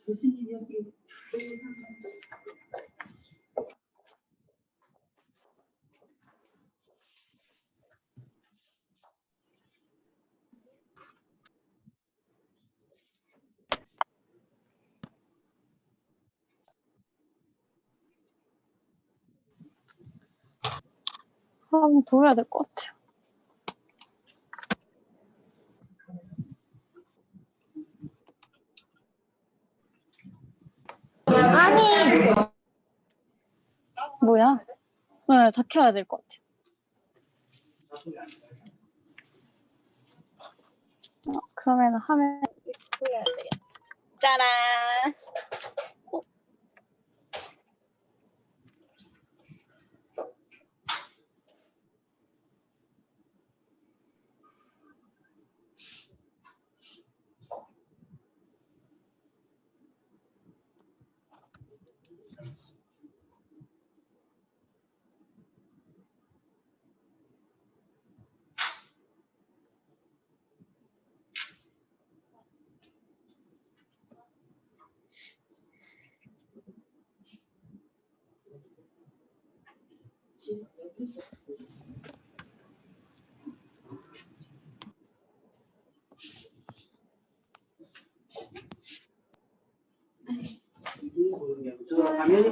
교수님 여기 한번 보여야 될 것 같아요. 아니, 뭐야? 네, 잡혀야 될 것 같아요. 그러면 화면 보여야 돼요. 짜란! 화면이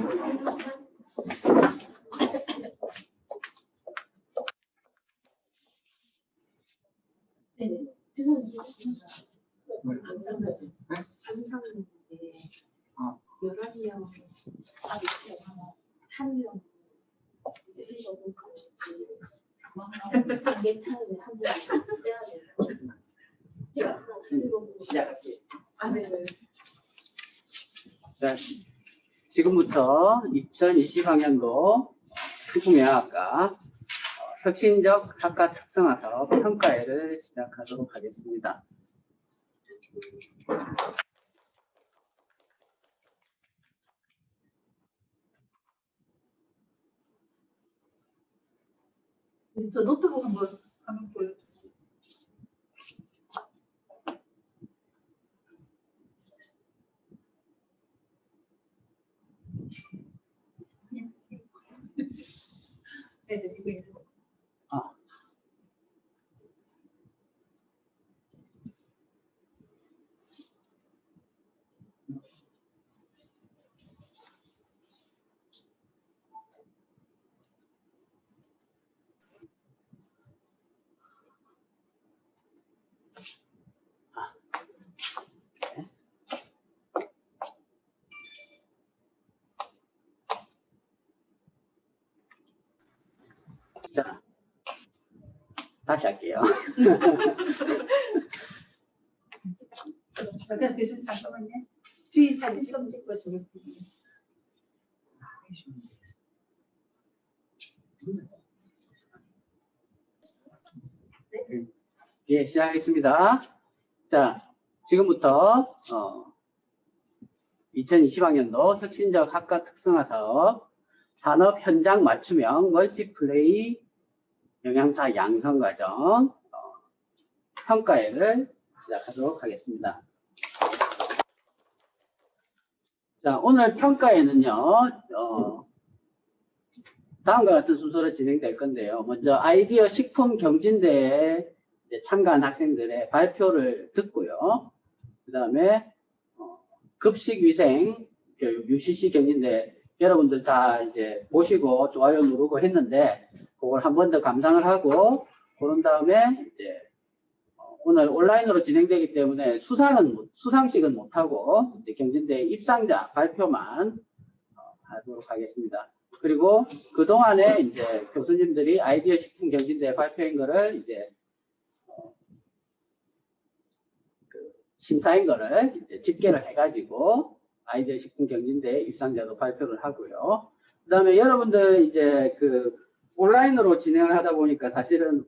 네네. 죄송합니다. 감사합니다. 11명 한 명. 이제 너무 괜찮은데 한 분 빼야 돼요. 제가 시작할게요. 네. 자, 지금부터 2020학년도 식품영양학과 혁신적 학과 특성화 사업 평가회를 시작하도록 하겠습니다. 저 노트북 한번 보여주세요. 네네, 이거. 자, 다시 할게요. 잠깐 교수님 잠깐만요. 주의 사진 좀 찍고 주겠습니다. 예, 시작하겠습니다. 자, 지금부터 2020학년도 혁신적 학과 특성화 사업 산업 현장 맞춤형 멀티플레이 영양사 양성 과정 평가회를 시작하도록 하겠습니다. 자, 오늘 평가회는요, 다음과 같은 순서로 진행될 건데요. 먼저 아이디어 식품 경진대회에 참가한 학생들의 발표를 듣고요. 그 다음에 급식위생 교육 UCC 경진대 여러분들 다 이제 보시고 좋아요 누르고 했는데 그걸 한 번 더 감상을 하고 그런 다음에 이제 오늘 온라인으로 진행되기 때문에 수상식은 못하고 이제 경진대 입상자 발표만 하도록 하겠습니다. 그리고 그동안에 이제 교수님들이 아이디어 식품 경진대회 발표한 거를 이제 심사인 거를 이제 집계를 해가지고 아이디어 식품 경진대회 입상자도 발표를 하고요. 그 다음에 여러분들 이제 그 온라인으로 진행을 하다 보니까 사실은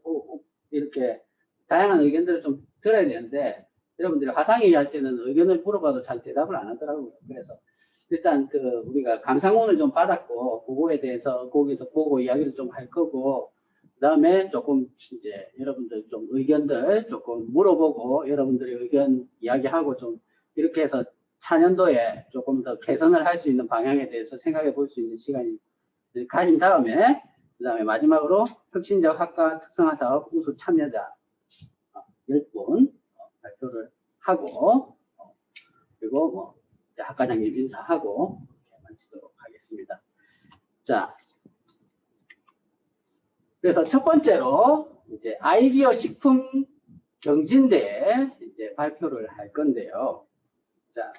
이렇게 다양한 의견들을 좀 들어야 되는데 여러분들이 화상회의 할 때는 의견을 물어봐도 잘 대답을 안 하더라고요. 그래서 일단 그 우리가 감상문을 좀 받았고 그거에 대해서 거기서 보고 이야기를 좀 할 거고 그 다음에 조금 이제 여러분들 좀 의견들 조금 물어보고 여러분들의 의견 이야기하고 좀 이렇게 해서 차년도에 조금 더 개선을 할 수 있는 방향에 대해서 생각해 볼 수 있는 시간이 가진 다음에 그다음에 마지막으로 혁신적 학과 특성화 사업 우수 참여자 10분 발표를 하고 그리고 뭐 학과장님 인사하고 이렇게 마치도록 하겠습니다. 자, 그래서 첫 번째로 이제 아이디어 식품 경진대회 이제 발표를 할 건데요. 자,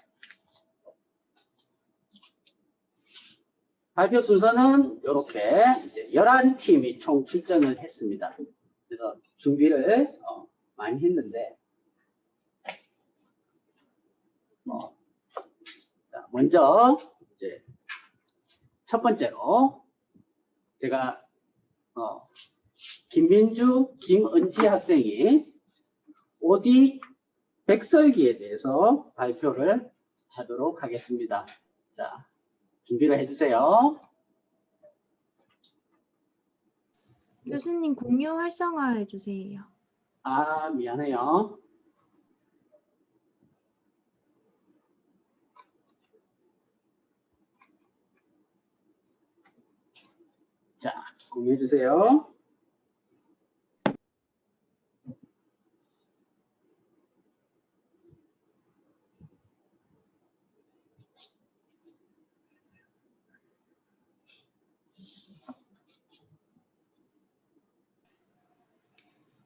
발표 순서는 이렇게 11팀이 총 출전을 했습니다. 그래서 준비를 많이 했는데 자, 먼저 이제 첫 번째로 제가 김민주, 김은지 학생이 OD 백설기에 대해서 발표를 하도록 하겠습니다. 자, 준비를 해주세요. 교수님 공유 활성화 해주세요. 아, 미안해요. 자, 공유해주세요.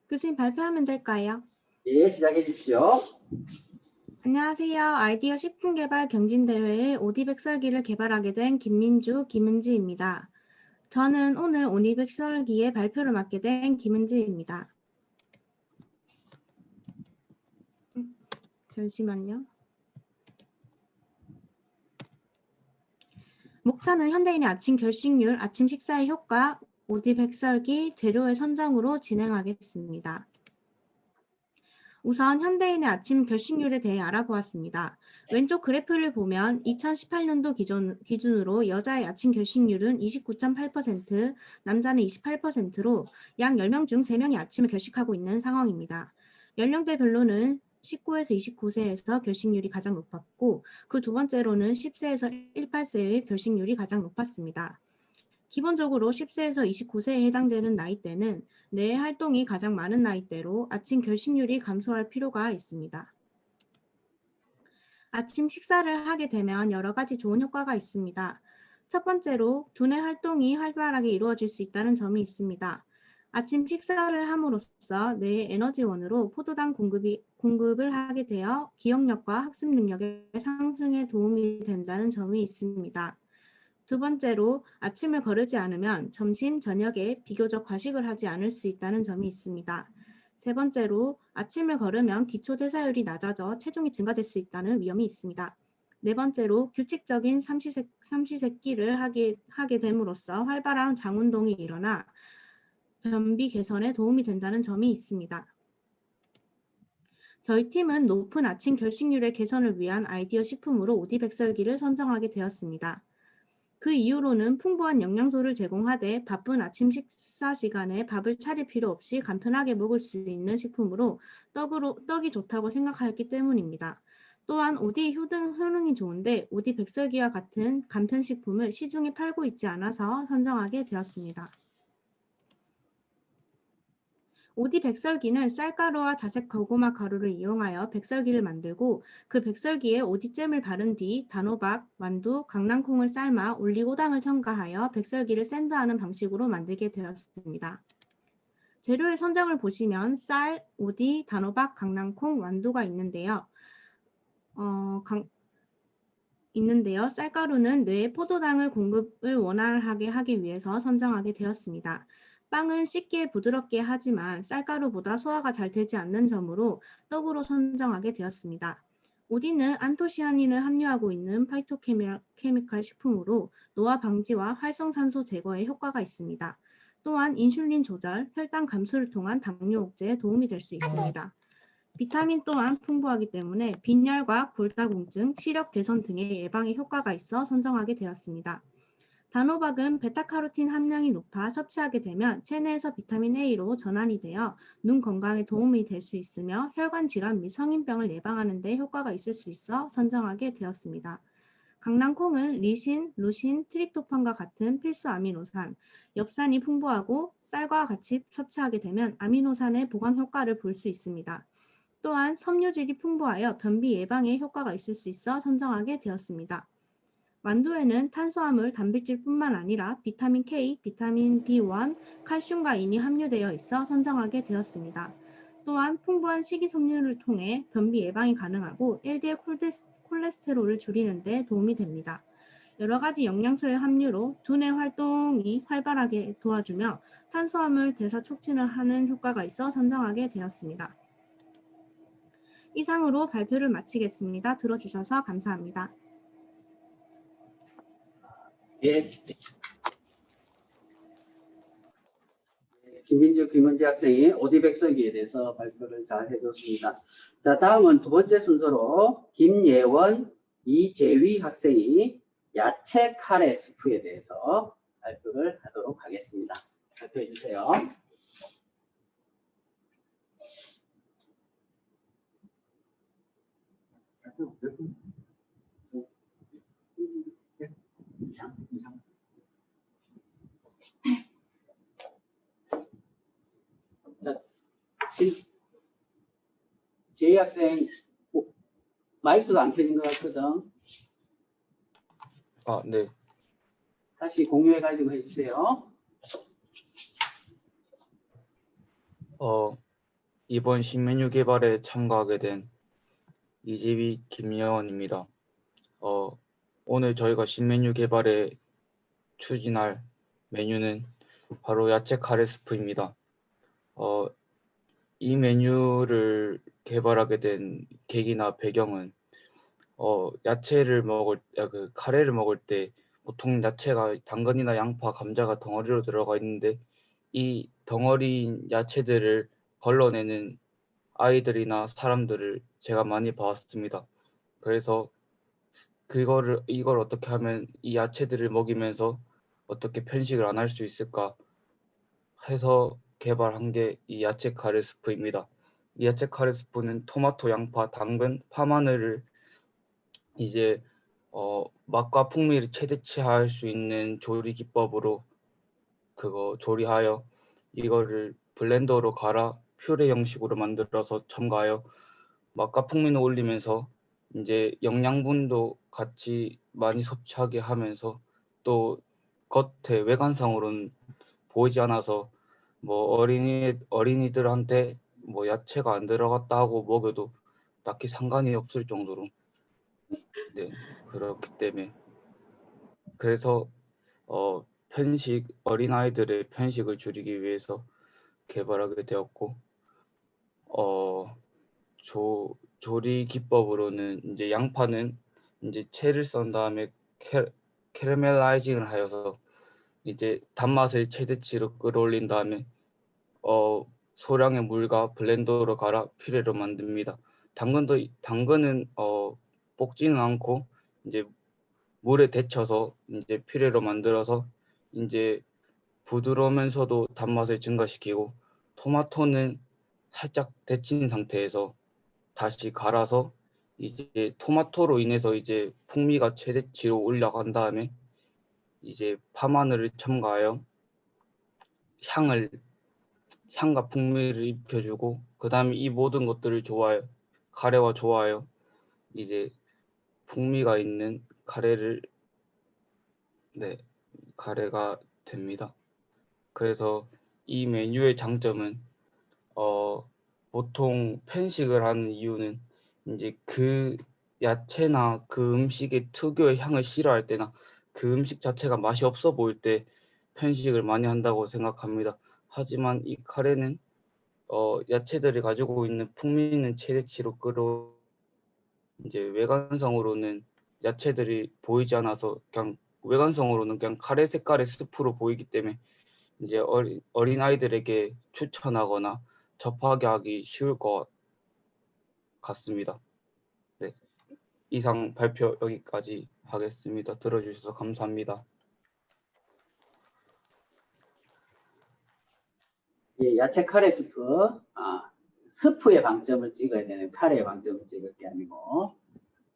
교수님 발표하면 될까요? 예, 시작해 주십시오. 안녕하세요. 아이디어 식품개발 경진대회의 OD 백설기를 개발하게 된 김민주, 김은지입니다. 저는 오늘 OD 백설기의 발표를 맡게 된 김은지입니다. 잠시만요. 목차는 현대인의 아침 결식률, 아침 식사의 효과, OD 백설기, 재료의 선정으로 진행하겠습니다. 우선 현대인의 아침 결식률에 대해 알아보았습니다. 왼쪽 그래프를 보면 2018년도 기준으로 여자의 아침 결식률은 29.8%, 남자는 28%로 약 10명 중 3명이 아침을 결식하고 있는 상황입니다. 연령대별로는 19에서 29세에서 결식률이 가장 높았고 그 두 번째로는 10세에서 18세의 결식률이 가장 높았습니다. 기본적으로 10세에서 29세에 해당되는 나이대는 뇌의 활동이 가장 많은 나이대로 아침 결식률이 감소할 필요가 있습니다. 아침 식사를 하게 되면 여러 가지 좋은 효과가 있습니다. 첫 번째로 두뇌 활동이 활발하게 이루어질 수 있다는 점이 있습니다. 아침 식사를 함으로써 뇌의 에너지원으로 포도당 공급을 하게 되어 기억력과 학습 능력의 상승에 도움이 된다는 점이 있습니다. 두 번째로 아침을 거르지 않으면 점심, 저녁에 비교적 과식을 하지 않을 수 있다는 점이 있습니다. 세 번째로 아침을 거르면 기초대사율이 낮아져 체중이 증가될 수 있다는 위험이 있습니다. 네 번째로 규칙적인 삼시세끼를 하게 됨으로써 활발한 장운동이 일어나 변비 개선에 도움이 된다는 점이 있습니다. 저희 팀은 높은 아침 결식률의 개선을 위한 아이디어 식품으로 OD 백설기를 선정하게 되었습니다. 그 이유로는 풍부한 영양소를 제공하되 바쁜 아침 식사 시간에 밥을 차릴 필요 없이 간편하게 먹을 수 있는 식품으로 떡이 좋다고 생각하였기 때문입니다. 또한 OD 효능이 좋은데 OD 백설기와 같은 간편식품을 시중에 팔고 있지 않아서 선정하게 되었습니다. OD 백설기는 쌀가루와 자색 고구마 가루를 이용하여 백설기를 만들고 그 백설기에 OD잼을 바른 뒤 단호박, 완두, 강낭콩을 삶아 올리고당을 첨가하여 백설기를 샌드하는 방식으로 만들게 되었습니다. 재료의 선정을 보시면 쌀, OD, 단호박, 강낭콩, 완두가 있는데요. 쌀가루는 뇌에 포도당을 공급을 원활하게 하기 위해서 선정하게 되었습니다. 빵은 씻기에 부드럽게 하지만 쌀가루보다 소화가 잘 되지 않는 점으로 떡으로 선정하게 되었습니다. OD는 안토시아닌을 함유하고 있는 파이토케미칼 식품으로 노화 방지와 활성산소 제거에 효과가 있습니다. 또한 인슐린 조절, 혈당 감소를 통한 당뇨 억제에 도움이 될 수 있습니다. 비타민 또한 풍부하기 때문에 빈혈과 골다공증, 시력 개선 등의 예방에 효과가 있어 선정하게 되었습니다. 단호박은 베타카로틴 함량이 높아 섭취하게 되면 체내에서 비타민 A로 전환이 되어 눈 건강에 도움이 될 수 있으며 혈관 질환 및 성인병을 예방하는 데 효과가 있을 수 있어 선정하게 되었습니다. 강낭콩은 리신, 루신, 트립토판과 같은 필수 아미노산, 엽산이 풍부하고 쌀과 같이 섭취하게 되면 아미노산의 보강 효과를 볼 수 있습니다. 또한 섬유질이 풍부하여 변비 예방에 효과가 있을 수 있어 선정하게 되었습니다. 만두에는 탄수화물, 단백질뿐만 아니라 비타민 K, 비타민 B1, 칼슘과 인이 함유되어 있어 선정하게 되었습니다. 또한 풍부한 식이섬유를 통해 변비 예방이 가능하고 LDL 콜레스테롤을 줄이는 데 도움이 됩니다. 여러 가지 영양소의 함유로 두뇌 활동이 활발하게 도와주며 탄수화물 대사 촉진을 하는 효과가 있어 선정하게 되었습니다. 이상으로 발표를 마치겠습니다. 들어주셔서 감사합니다. 예. 김민주, 김은지 학생이 오디백서기에 대해서 발표를 잘 해줬습니다. 자, 다음은 두 번째 순서로 김예원, 이재휘 학생이 야채 카레 스프에 대해서 발표를 하도록 하겠습니다. 발표해 주세요. 자, 제이 학생 마이크가 안 켜진 것 같거든. 아, 네. 다시 공유해 가지고 해주세요. 이번 신메뉴 개발에 참가하게 된 이재휘 김예원입니다. 오늘 저희가 신메뉴 개발에 추진할 메뉴는 바로 야채 카레 스프입니다. 이 메뉴를 개발하게 된 계기나 배경은 카레를 먹을 때 보통 야채가 당근이나 양파, 감자가 덩어리로 들어가 있는데 이 덩어리인 야채들을 걸러내는 아이들이나 사람들을 제가 많이 봤습니다. 그래서 이걸 어떻게 하면 이 야채들을 먹이면서 어떻게 편식을 안 할 수 있을까 해서 개발한 게 이 야채 카레 스프입니다. 이 야채 카레 스프는 토마토, 양파, 당근, 파마늘을 이제 맛과 풍미를 최대치할 수 있는 조리 기법으로 조리하여 이거를 블렌더로 갈아 퓨레 형식으로 만들어서 첨가하여 맛과 풍미를 올리면서 이제 영양분도 같이 많이 섭취하게 하면서 또 겉에 외관상으로는 보이지 않아서 뭐 어린이들한테 뭐 야채가 안 들어갔다 하고 먹여도 딱히 상관이 없을 정도로 네 그렇기 때문에 그래서 어린아이들의 편식을 줄이기 위해서 개발하게 되었고 조리 기법으로는 이제 양파는 이제 채를 썬 다음에 캐러멜라이징을 하여서 이제 단맛을 최대치로 끌어올린 다음에 소량의 물과 블렌더로 갈아 퓨레로 만듭니다. 당근은 볶지는 않고 이제 물에 데쳐서 이제 퓨레로 만들어서 이제 부드러우면서도 단맛을 증가시키고 토마토는 살짝 데친 상태에서 다시 갈아서 이제 토마토로 인해서 이제 풍미가 최대치로 올라간 다음에 이제 파마늘을 첨가하여 향과 풍미를 입혀주고 그 다음에 이 모든 것들을 카레와 조화하여 이제 풍미가 있는 카레가 됩니다. 그래서 이 메뉴의 장점은 보통 편식을 하는 이유는 이제 그 야채나 그 음식의 특유의 향을 싫어할 때나 그 음식 자체가 맛이 없어 보일 때 편식을 많이 한다고 생각합니다. 하지만 이 카레는 야채들이 가지고 있는 풍미는 최대치로 이제 외관상으로는 야채들이 보이지 않아서 그냥 외관상으로는 그냥 카레 색깔의 스프로 보이기 때문에 이제 어린 아이들에게 추천하거나 접하게 하기 쉬울 것 같습니다. 네, 이상 발표 여기까지 하겠습니다. 들어주셔서 감사합니다. 예, 야채 카레 스프. 스프의 방점을 찍어야 되는 카레의 방점을 찍을 게 아니고.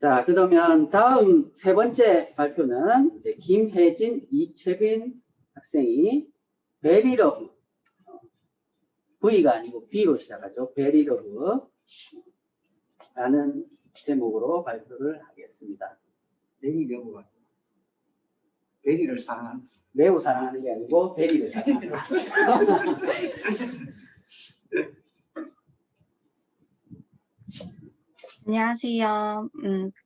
자, 그러면 다음 세 번째 발표는 이제 김혜진, 이채빈 학생이 베리러브, V가 아니고 B로 시작하죠. 베리러브 라는 제목으로 발표를 하겠습니다. 베리러브가 베리를 사랑하는 매우 사랑하는 게 아니고 베리를 사랑한다. 안녕하세요.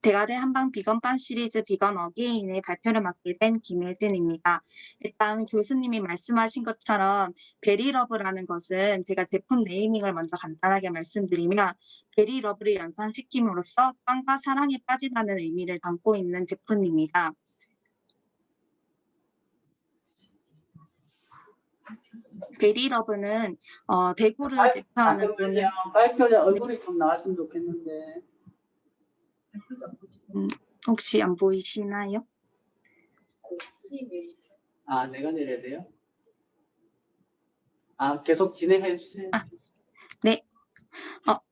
대가대 한방 비건빵 시리즈 비건 어게인의 발표를 맡게 된 김혜진입니다. 일단 교수님이 말씀하신 것처럼 베리러브라는 것은 제가 제품 네이밍을 먼저 간단하게 말씀드리면 베리러브를 연상시킴으로써 빵과 사랑에 빠지다는 의미를 담고 있는 제품입니다. 베리러브는 대구를 대표하는 또는 발표자 얼굴이 좀 나왔으면 좋겠는데. 혹시 안 보이시나요? 내가 내려야 돼요? 계속 진행해 주세요. 네.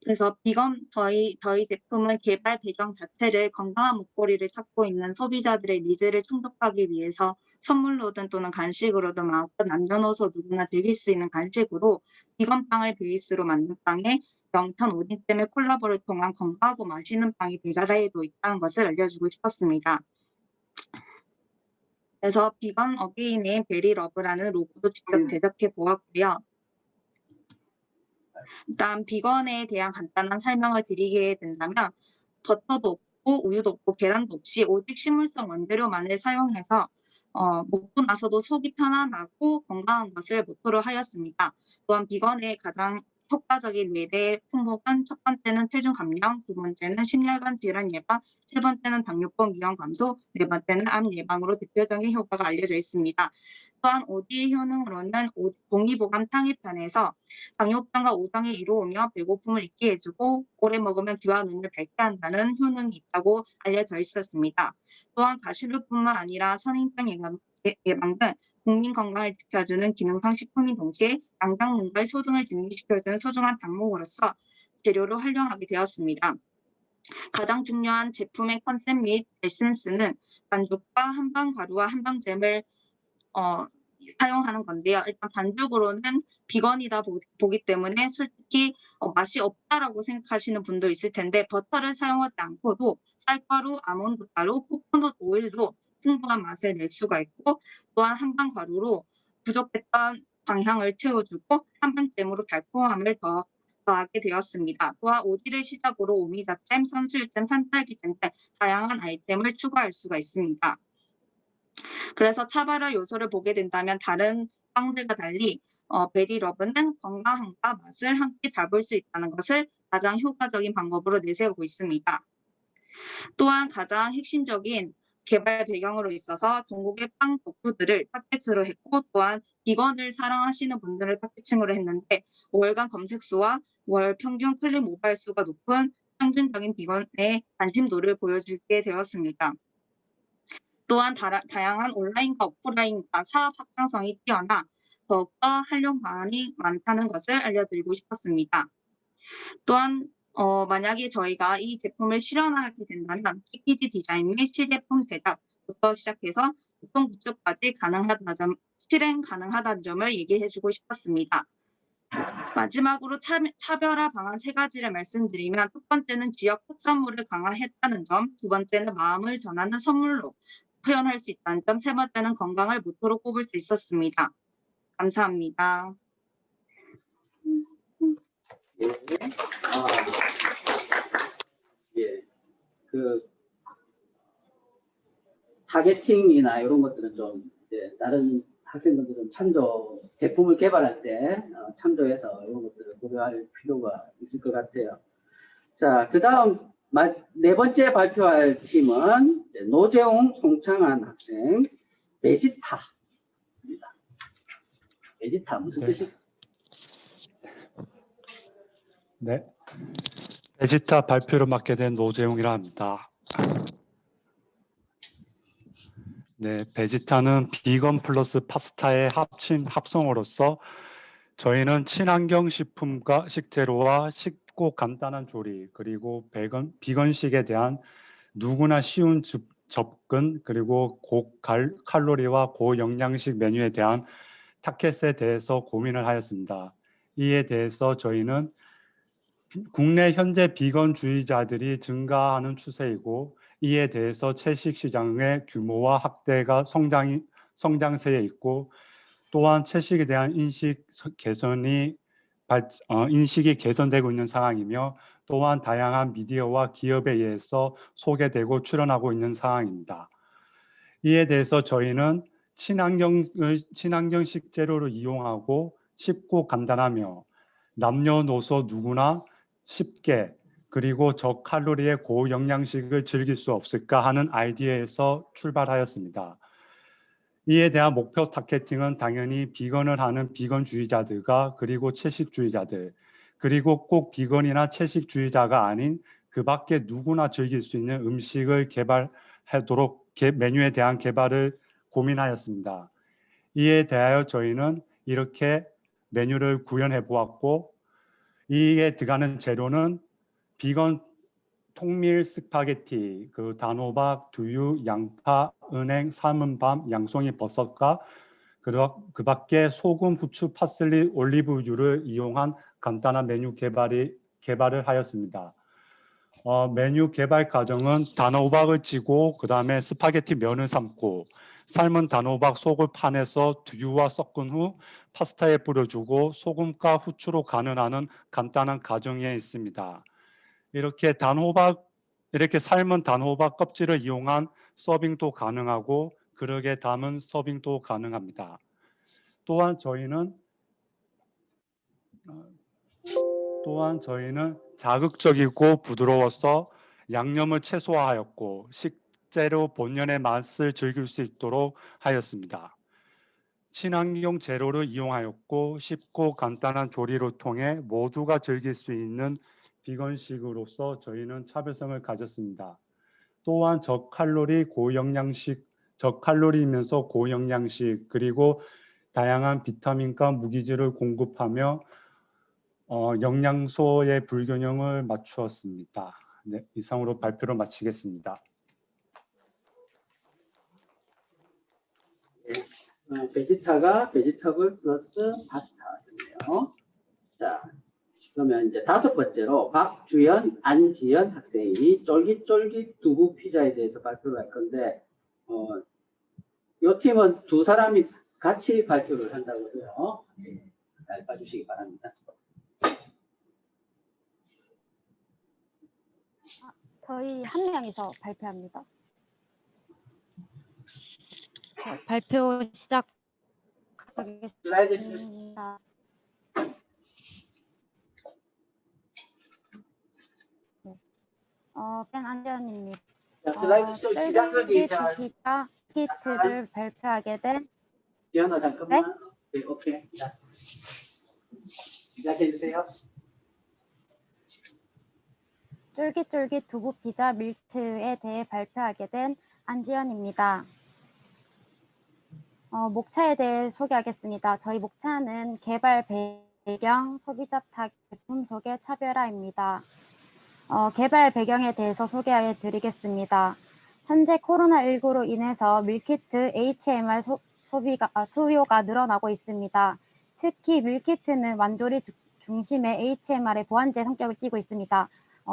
그래서 비건 저희 제품은 개발 배경 자체를 건강한 목걸이를 찾고 있는 소비자들의 니즈를 충족하기 위해서 선물로든 또는 간식으로든 마음껏 남녀노소 누구나 즐길 수 있는 간식으로 비건빵을 베이스로 만든 빵에 영천 오딘댐의 콜라보를 통한 건강하고 맛있는 빵이 대가다에도 있다는 것을 알려주고 싶었습니다. 그래서 비건 어게인의 베리러브라는 로고도 직접 제작해 보았고요. 일단 비건에 대한 간단한 설명을 드리게 된다면 버터도 없고 우유도 없고 계란도 없이 오직 식물성 원재료만을 사용해서 먹고 나서도 속이 편안하고 건강한 것을 모토로 하였습니다. 또한 비건의 가장 효과적인 4대의 품목은 첫 번째는 체중 감량, 두 번째는 심혈관 질환 예방, 세 번째는 당뇨병 위험 감소, 네 번째는 암 예방으로 대표적인 효과가 알려져 있습니다. 또한 OD의 효능으로는 동의보감 탕해편에서 당뇨병과 오정이 이루어오며 배고픔을 잊게 해주고 오래 먹으면 귀와 눈을 밝게 한다는 효능이 있다고 알려져 있었습니다. 또한 가시류뿐만 아니라 선인병 예방 등 국민 건강을 지켜주는 기능성 식품인 동시에 양장문과의 소등을 증식시켜주는 소중한 닭목으로서 재료로 활용하게 되었습니다. 가장 중요한 제품의 컨셉 및 에센스는 반죽과 한방가루와 한방잼을 사용하는 건데요. 일단 반죽으로는 비건이다 보기 때문에 솔직히 맛이 없다라고 생각하시는 분도 있을 텐데 버터를 사용하지 않고도 쌀가루, 아몬드 가루, 코코넛 오일로 풍부한 맛을 낼 수가 있고 또한 한방가루로 부족했던 방향을 채워주고 한방잼으로 달콤함을 더하게 되었습니다. 또한 오디를 시작으로 오미자잼, 선술잼, 산딸기잼 등 다양한 아이템을 추가할 수가 있습니다. 그래서 차별화 요소를 보게 된다면 다른 빵들과 달리 베리러브는 건강함과 맛을 함께 잡을 수 있다는 것을 가장 효과적인 방법으로 내세우고 있습니다. 또한 가장 핵심적인 개발 배경으로 있어서 전국의 빵 덕후들을 타겟으로 했고 또한 비건을 사랑하시는 분들을 타겟층으로 했는데 월간 검색수와 월 평균 클릭 모바일 수가 높은 평균적인 비건의 관심도를 보여주게 되었습니다. 또한 다양한 온라인과 오프라인과 사업 확장성이 뛰어나 더욱더 활용 방안이 많다는 것을 알려드리고 싶었습니다. 또한 만약에 저희가 이 제품을 실현하게 된다면 패키지 디자인 및 시제품 제작부터 시작해서 유통 구축까지 실행 가능하다는 점을 얘기해주고 싶었습니다. 마지막으로 차별화 방안 3가지를 말씀드리면 첫 번째는 지역 특산물을 강화했다는 점, 두 번째는 마음을 전하는 선물로 표현할 수 있다는 점, 세 번째는 건강을 모토로 꼽을 수 있었습니다. 감사합니다. 타겟팅이나 이런 것들은 좀 다른 학생들은 제품을 개발할 때 참조해서 이런 것들을 고려할 필요가 있을 것 같아요. 자, 그 다음 4번째 발표할 팀은 노재웅, 송창한 학생, 베지타입니다. 베지타 무슨 뜻일까요? 네, 베지타 발표를 맡게 된 노재웅이라 합니다. 네, 베지타는 비건 플러스 파스타의 합성어로서 저희는 친환경 식품과 식재료와 쉽고 간단한 조리, 그리고 비건식에 대한 누구나 쉬운 접근, 그리고 고칼로리와 고영양식 메뉴에 대한 타켓에 대해서 고민을 하였습니다. 이에 대해서 저희는 국내 현재 비건주의자들이 증가하는 추세이고, 이에 대해서 채식 시장의 규모와 확대가 성장세에 있고, 또한 채식에 대한 인식이 개선되고 있는 상황이며, 또한 다양한 미디어와 기업에 의해서 소개되고 출연하고 있는 상황입니다. 이에 대해서 저희는 친환경 식재료를 이용하고 쉽고 간단하며 남녀노소 누구나 쉽게 그리고 저칼로리의 고영양식을 즐길 수 없을까 하는 아이디어에서 출발하였습니다. 이에 대한 목표 타겟팅은 당연히 비건을 하는 비건주의자들과 그리고 채식주의자들, 그리고 꼭 비건이나 채식주의자가 아닌 그 밖에 누구나 즐길 수 있는 음식을 개발하도록 메뉴에 대한 개발을 고민하였습니다. 이에 대하여 저희는 이렇게 메뉴를 구현해 보았고, 이에 들어가는 재료는 비건 통밀 스파게티, 단호박, 두유, 양파, 은행, 삶은 밤, 양송이 버섯과 그 밖에 소금, 후추, 파슬리, 올리브유를 이용한 간단한 메뉴 개발을 하였습니다. 메뉴 개발 과정은 단호박을 찌고 그 다음에 스파게티 면을 삶고 삶은 단호박 속을 파내서 두유와 섞은 후 파스타에 뿌려주고 소금과 후추로 간을 하는 간단한 과정에 있습니다. 이렇게 삶은 단호박 껍질을 이용한 서빙도 가능하고 그릇에 담은 서빙도 가능합니다. 또한 저희는 자극적이고 부드러워서 양념을 최소화하였고 식재료 본연의 맛을 즐길 수 있도록 하였습니다. 친환경 재료를 이용하였고 쉽고 간단한 조리를 통해 모두가 즐길 수 있는 비건식으로서 저희는 차별성을 가졌습니다. 또한 저칼로리이면서 고영양식, 그리고 다양한 비타민과 무기질을 공급하며 영양소의 불균형을 맞추었습니다. 네, 이상으로 발표를 마치겠습니다. 베지타가 베지터블 플러스 파스타였네요. 자, 그러면 이제 5번째로 박주연, 안지연 학생이 쫄깃쫄깃 두부 피자에 대해서 발표를 할 건데, 이 팀은 두 사람이 같이 발표를 한다고 해요. 잘 봐주시기 바랍니다. 저희 한 명이서 발표합니다. 발표 슬라이드 시작하겠습니다. 뺀 안지연입니다. 자, 슬라이드 쇼 시작하기 전 키트를 발표하게 된 지연아 잠깐만. 네, 오케이. 자, 시작해 주세요. 쫄깃쫄깃 두부 피자 밀트에 대해 발표하게 된 안지연입니다. 목차에 대해 소개하겠습니다. 저희 목차는 개발 배경, 소비자 타겟, 제품 소개, 차별화입니다. 개발 배경에 대해서 소개해 드리겠습니다. 현재 코로나19로 인해서 밀키트 HMR 수요가 늘어나고 있습니다. 특히 밀키트는 완조리 중심의 HMR의 보완제 성격을 띠고 있습니다.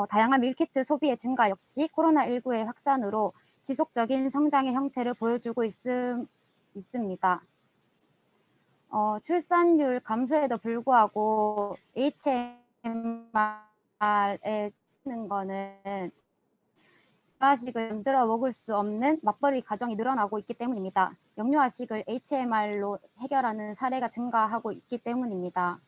다양한 밀키트 소비의 증가 역시 코로나19의 확산으로 지속적인 성장의 형태를 보여주고 있습니다. 출산율 감소에도 불구하고 HMR에 쓰는 거는 영유아식을 만들어 먹을 수 없는 맞벌이 가정이 늘어나고 있기 때문입니다. 영유아식을 HMR로 해결하는 사례가 증가하고 있기 때문입니다.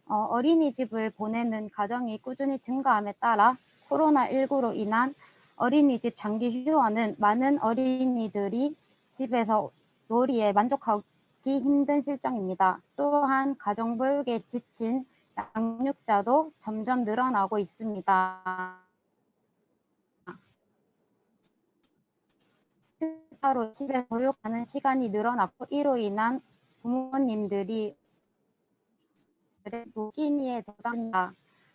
어린이집을 보내는 가정이 꾸준히 증가함에 따라 코로나19로 인한 어린이집 장기 휴원은 많은 어린이들이 집에서 놀이에 만족하기 힘든 실정입니다. 또한 가정보육에 지친 양육자도 점점 늘어나고 있습니다. 따로 집에 보육하는 시간이 늘어났고 이로 인한 부모님들이 어린이들의 노기니에 들어간다.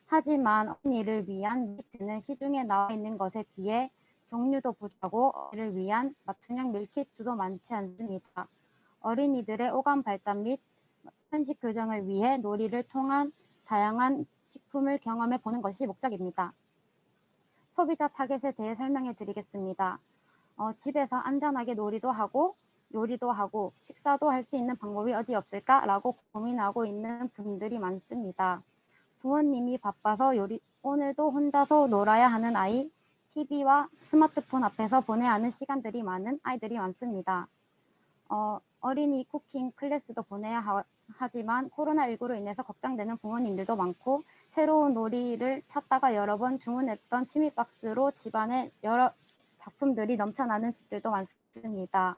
하지만 어린이를 위한 밀키트는 시중에 나와 있는 것에 비해 종류도 부족하고 어린이를 위한 맞춤형 밀키트도 많지 않습니다. 어린이들의 오감 발달 및 편식 교정을 위해 놀이를 통한 다양한 식품을 경험해 보는 것이 목적입니다. 소비자 타겟에 대해 설명해 드리겠습니다. 집에서 안전하게 놀이도 하고 요리도 하고 식사도 할 수 있는 방법이 어디 없을까라고 고민하고 있는 분들이 많습니다. 부모님이 바빠서 오늘도 혼자서 놀아야 하는 아이, TV와 스마트폰 앞에서 보내야 하는 시간들이 많은 아이들이 많습니다. 어린이 쿠킹 클래스도 보내야 하지만 코로나19로 인해서 걱정되는 부모님들도 많고 새로운 놀이를 찾다가 여러 번 주문했던 취미박스로 집안에 여러 작품들이 넘쳐나는 집들도 많습니다.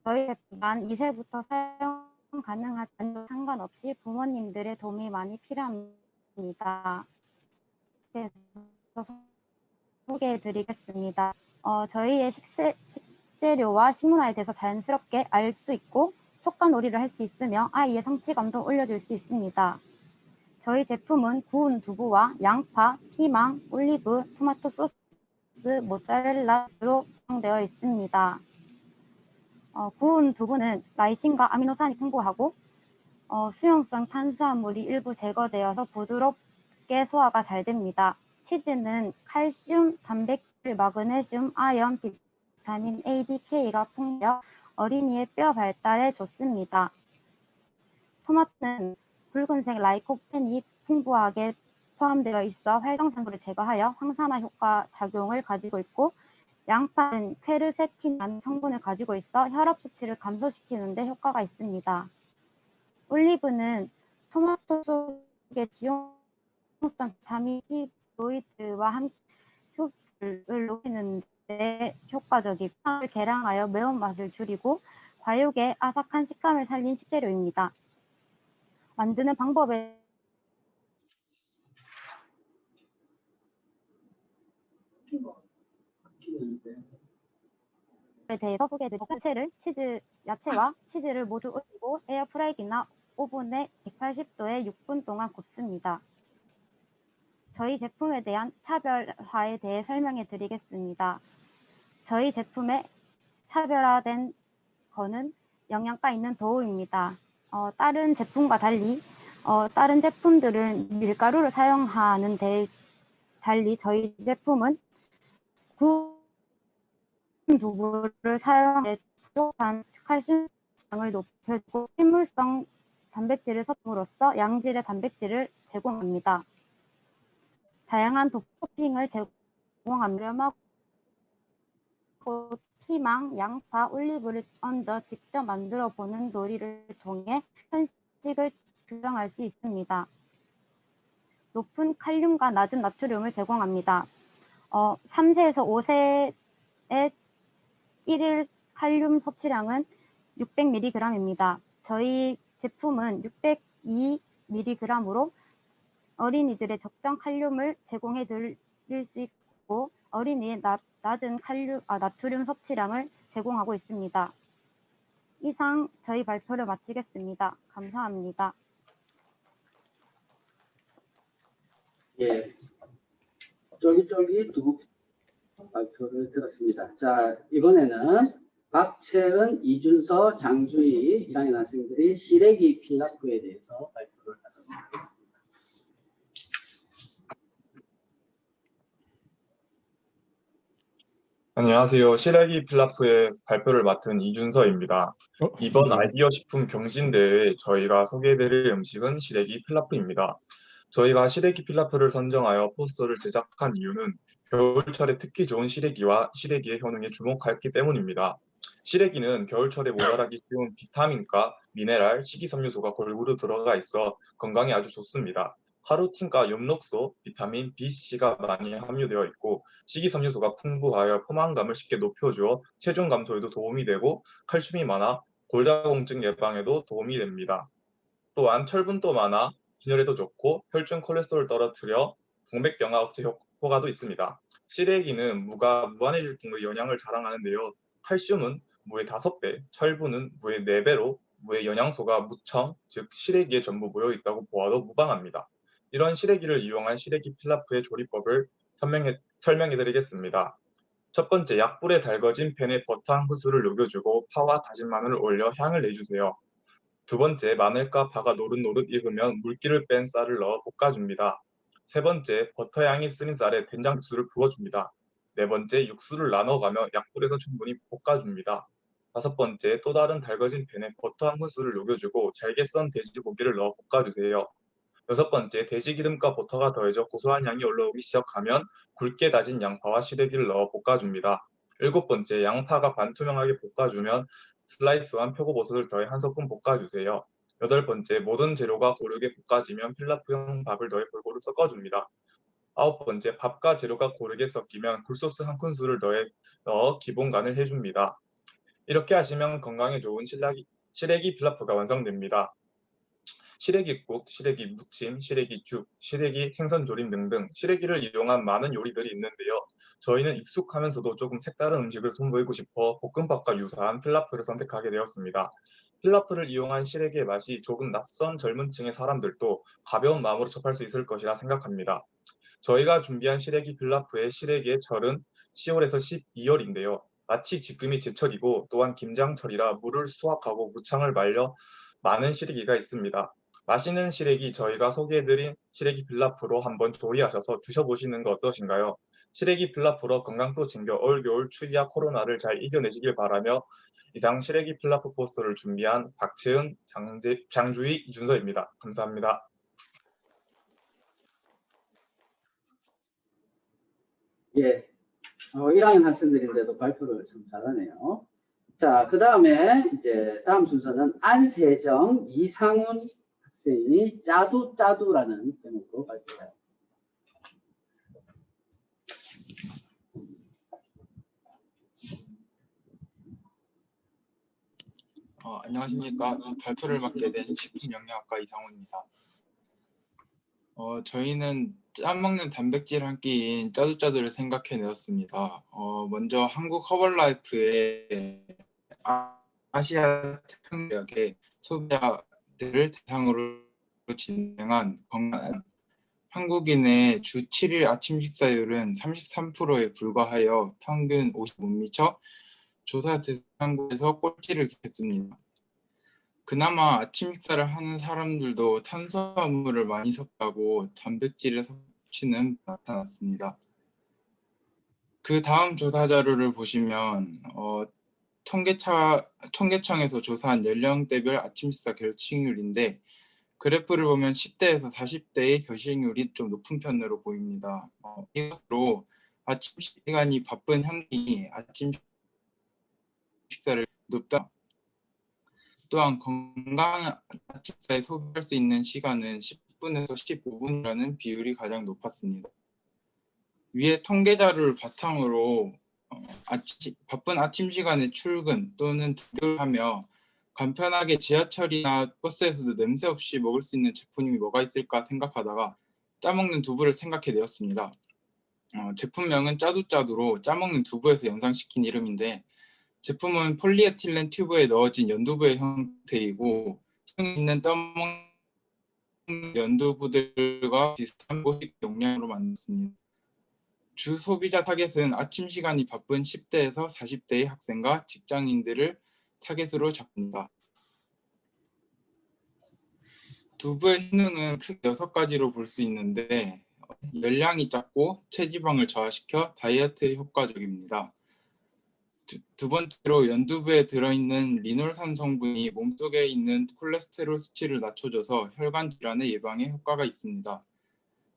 저희 제품만 2세부터 사용 가능하다는 상관없이 부모님들의 도움이 많이 필요합니다. 그래서 소개해 드리겠습니다. 저희의 식재료와 식문화에 대해서 자연스럽게 알 수 있고 촉감놀이를 할 수 있으며 아이의 성취감도 올려줄 수 있습니다. 저희 제품은 구운 두부와 양파, 피망, 올리브, 토마토 소스, 모짜렐라로 구성되어 있습니다. 구운 두부는 라이신과 아미노산이 풍부하고 수용성 탄수화물이 일부 제거되어서 부드럽게 소화가 잘 됩니다. 치즈는 칼슘, 단백질, 마그네슘, 아연, 비타민 A, D, K가 풍부하여 어린이의 뼈 발달에 좋습니다. 토마토는 붉은색 라이코펜이 풍부하게 포함되어 있어 활성산소를 제거하여 항산화 효과 작용을 가지고 있고 양파는 퀘르세틴이라는 성분을 가지고 있어 혈압 수치를 감소시키는 데 효과가 있습니다. 올리브는 토마토 속의 지용성 비타민 C로이드와 함께 흡수를 높이는 데 효과적이고 향을 개량하여 매운맛을 줄이고 과육의 아삭한 식감을 살린 식재료입니다. 만드는 방법에 대해서 소개해드리고 야채와 치즈를 모두 올리고 에어프라이기나 오븐에 180도에 6분 동안 굽습니다. 저희 제품에 대한 차별화에 대해 설명해 드리겠습니다. 저희 제품의 차별화된 거는 영양가 있는 도우입니다. 다른 제품과 달리 다른 제품들은 밀가루를 사용하는 데 달리 저희 제품은 구운 두부를 사용해 부족한 칼슘 지방을 높여주고 식물성 단백질을 섭음으로써 양질의 단백질을 제공합니다. 다양한 토핑을 제공하며 피망, 양파, 올리브를 얹어 직접 만들어 보는 놀이를 통해 편식을 교정할 수 있습니다. 높은 칼륨과 낮은 나트륨을 제공합니다. 3세에서 5세의 1일 칼륨 섭취량은 600mg입니다. 저희 제품은 602mg으로 어린이들의 적정 칼륨을 제공해 드릴 수 있고 어린이의 낮은 나트륨 섭취량을 제공하고 있습니다. 이상 저희 발표를 마치겠습니다. 감사합니다. 예, 쫄깃쫄깃 두부 발표를 들었습니다. 자, 이번에는 박채은, 이준서, 장주희 1학년 학생들이 시래기 필라프에 대해서 발표를 하도록 하겠습니다. 안녕하세요. 시래기 필라프의 발표를 맡은 이준서입니다. 이번 아이디어 식품 경진대회에 저희가 소개해드릴 음식은 시래기 필라프입니다. 저희가 시래기 필라프를 선정하여 포스터를 제작한 이유는 겨울철에 특히 좋은 시래기와 시래기의 효능에 주목했기 때문입니다. 시래기는 겨울철에 모자라기 쉬운 비타민과 미네랄, 식이섬유소가 골고루 들어가 있어 건강에 아주 좋습니다. 카로틴과 엽록소, 비타민 B, C가 많이 함유되어 있고 식이섬유소가 풍부하여 포만감을 쉽게 높여주어 체중 감소에도 도움이 되고 칼슘이 많아 골다공증 예방에도 도움이 됩니다. 또한 철분도 많아 빈혈에도 좋고 혈중 콜레스테롤을 떨어뜨려 동맥경화 억제 효과도 있습니다. 시래기는 무가 무한해질 등의 영양을 자랑하는데요. 칼슘은 무의 5배, 철분은 무의 4배로 무의 영양소가 무청, 즉 시래기의 전부 모여 있다고 보아도 무방합니다. 이런 시래기를 이용한 시래기 필라프의 조리법을 설명해 드리겠습니다. 첫 번째, 약불에 달궈진 팬에 버터 한 큰술을 녹여주고 파와 다진 마늘을 올려 향을 내주세요. 두 번째, 마늘과 파가 노릇노릇 익으면 물기를 뺀 쌀을 넣어 볶아줍니다. 세 번째, 버터 향이 쓰린 쌀에 된장 육수를 부어줍니다. 네 번째, 육수를 나눠가며 약불에서 충분히 볶아줍니다. 다섯 번째, 또 다른 달궈진 팬에 버터 한 큰술을 녹여주고 잘게 썬 돼지고기를 넣어 볶아주세요. 여섯 번째, 돼지기름과 버터가 더해져 고소한 향이 올라오기 시작하면 굵게 다진 양파와 시래기를 넣어 볶아줍니다. 일곱 번째, 양파가 반투명하게 볶아주면 슬라이스한 표고버섯을 더해 한 스푼 볶아주세요. 여덟 번째, 모든 재료가 고르게 볶아지면 필라프용 밥을 더해 골고루 섞어줍니다. 아홉 번째, 밥과 재료가 고르게 섞이면 굴소스 한 큰술을 넣어 기본 간을 해줍니다. 이렇게 하시면 건강에 좋은 시래기 필라프가 완성됩니다. 시래기국, 시래기 무침, 시래기죽, 시래기 생선조림 등등 시래기를 이용한 많은 요리들이 있는데요. 저희는 익숙하면서도 조금 색다른 음식을 선보이고 싶어 볶음밥과 유사한 필라프를 선택하게 되었습니다. 필라프를 이용한 시래기의 맛이 조금 낯선 젊은 층의 사람들도 가벼운 마음으로 접할 수 있을 것이라 생각합니다. 저희가 준비한 시래기 필라프의 시래기의 철은 10월에서 12월인데요. 마치 지금이 제철이고 또한 김장철이라 물을 수확하고 무창을 말려 많은 시래기가 있습니다. 맛있는 시래기 저희가 소개해드린 시래기 필라프로 한번 조리하셔서 드셔보시는 거 어떠신가요? 시래기 필라프로 건강도 챙겨 올겨울 추위와 코로나를 잘 이겨내시길 바라며 이상 시래기 필라프 포스터를 준비한 박채은, 장주희, 이준서입니다. 감사합니다. 예, 1학년 학생들인데도 발표를 좀 잘하네요. 자, 그 다음에 이제 다음 순서는 안세정, 이상훈 학생이 짜두라는 제목으로 발표해요. 안녕하십니까. 발표를 맡게 된 식품영양학과 이상훈입니다. 저희는 짜먹는 단백질 한 끼인 짜두짜두를 생각해내었습니다. 먼저 한국 허벌라이프의 아시아 태평양의 소비자들을 대상으로 진행한 건강한 한국인의 주 7일 아침 식사율은 33%에 불과하여 평균 50못 미쳐 조사 대상국에서 꼴찌를 기록했습니다. 그나마 아침 식사를 하는 사람들도 탄수화물을 많이 섭취하고 단백질의 섭취는 나타났습니다. 그 다음 조사 자료를 보시면 통계청에서 조사한 연령대별 아침 식사 결식률인데 그래프를 보면 10대에서 40대의 결식률이 좀 높은 편으로 보입니다. 이것으로 아침 시간이 바쁜 현대인이 아침 식사를 높다. 또한 건강한 아침 식사에 소비할 수 있는 시간은 10분에서 15분이라는 비율이 가장 높았습니다. 위에 통계 자료를 바탕으로 바쁜 아침 시간에 출근 또는 등교를 하며 간편하게 지하철이나 버스에서도 냄새 없이 먹을 수 있는 제품이 뭐가 있을까 생각하다가 짜먹는 두부를 생각해내었습니다. 제품명은 짜두짜두로 짜먹는 두부에서 연상시킨 이름인데 제품은 폴리에틸렌 튜브에 넣어진 연두부의 형태이고 층에 있는 떠먹는 연두부들과 비슷한 고식 용량으로 만들었습니다. 주 소비자 타겟은 아침 시간이 바쁜 10대에서 40대의 학생과 직장인들을 타겟으로 잡습니다. 두부의 효능은 크게 6가지로 볼 수 있는데 열량이 작고 체지방을 저하시켜 다이어트에 효과적입니다. 두 번째로 연두부에 들어있는 리놀산 성분이 몸속에 있는 콜레스테롤 수치를 낮춰줘서 혈관 질환의 예방에 효과가 있습니다.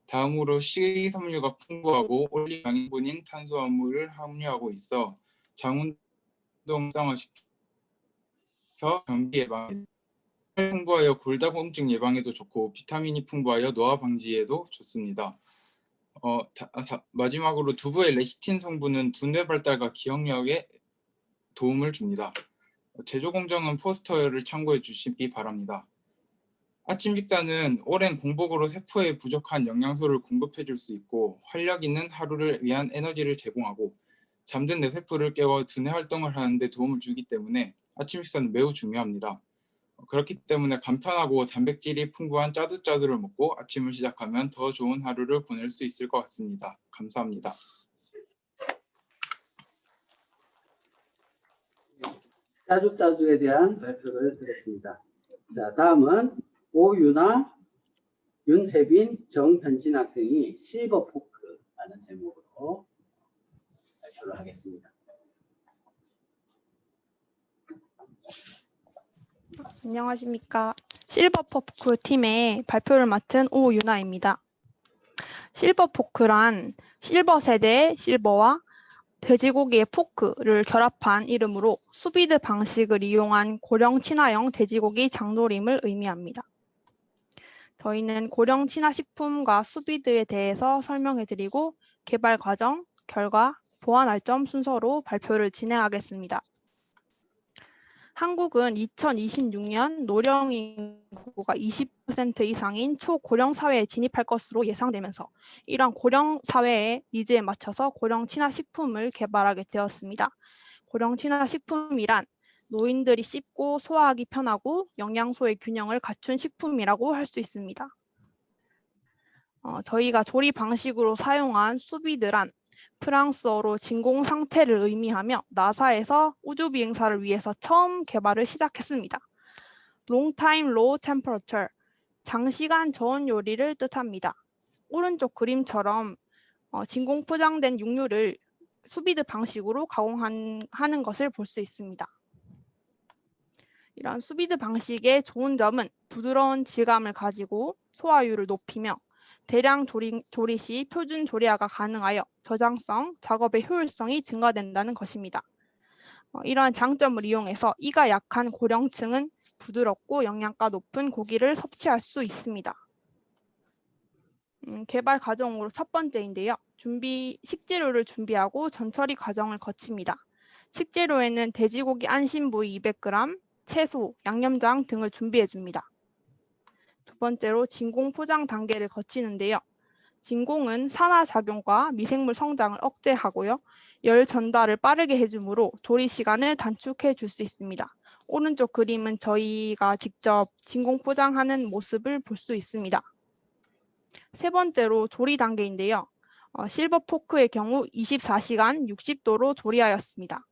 다음으로 식이섬유가 풍부하고 올리브 양분인 탄수화물을 함유하고 있어 장운동 활성화시켜 변비 예방에 풍부하여 골다공증 예방에도 좋고 비타민이 풍부하여 노화 방지에도 좋습니다. 마지막으로 두부의 레시틴 성분은 두뇌 발달과 기억력에 도움을 줍니다. 제조 공정은 포스터를 참고해 주시기 바랍니다. 아침 식사는 오랜 공복으로 세포에 부족한 영양소를 공급해 줄 수 있고 활력 있는 하루를 위한 에너지를 제공하고 잠든 뇌세포를 깨워 두뇌 활동을 하는 데 도움을 주기 때문에 아침 식사는 매우 중요합니다. 그렇기 때문에 간편하고 단백질이 풍부한 짜두짜두를 먹고 아침을 시작하면 더 좋은 하루를 보낼 수 있을 것 같습니다. 감사합니다. 짜주짜주에 대한 발표를 들었습니다. 자, 다음은 오유나, 윤혜빈, 정현진 학생이 실버 포크라는 제목으로 발표를 하겠습니다. 안녕하십니까. 실버포크 팀의 발표를 맡은 오유나입니다. 실버포크란 실버 세대의 실버와 돼지고기의 포크를 결합한 이름으로 수비드 방식을 이용한 고령 친화형 돼지고기 장조림을 의미합니다. 저희는 고령 친화 식품과 수비드에 대해서 설명해드리고 개발 과정, 결과, 보완할 점 순서로 발표를 진행하겠습니다. 한국은 2026년 노령 인구가 20% 이상인 초고령 사회에 진입할 것으로 예상되면서 이러한 고령 사회의 니즈에 맞춰서 고령 친화 식품을 개발하게 되었습니다. 고령 친화 식품이란 노인들이 씹고 소화하기 편하고 영양소의 균형을 갖춘 식품이라고 할 수 있습니다. 저희가 조리 방식으로 사용한 수비드란 프랑스어로 진공 상태를 의미하며 나사에서 우주 비행사를 위해서 처음 개발을 시작했습니다. Long time low temperature, 장시간 저온 요리를 뜻합니다. 오른쪽 그림처럼 진공 포장된 육류를 수비드 방식으로 가공하는 것을 볼 수 있습니다. 이런 수비드 방식의 좋은 점은 부드러운 질감을 가지고 소화율을 높이며 대량 조리 시 표준 조리화가 가능하여 저장성, 작업의 효율성이 증가된다는 것입니다. 이러한 장점을 이용해서 이가 약한 고령층은 부드럽고 영양가 높은 고기를 섭취할 수 있습니다. 개발 과정으로 첫 번째인데요. 식재료를 준비하고 전처리 과정을 거칩니다. 식재료에는 돼지고기 안심 부위 200g, 채소, 양념장 등을 준비해 줍니다. 두 번째로 진공 포장 단계를 거치는데요. 진공은 산화작용과 미생물 성장을 억제하고요. 열 전달을 빠르게 해주므로 조리 시간을 단축해 줄 수 있습니다. 오른쪽 그림은 저희가 직접 진공 포장하는 모습을 볼 수 있습니다. 세 번째로 조리 단계인데요. 실버 포크의 경우 24시간 60도로 조리하였습니다.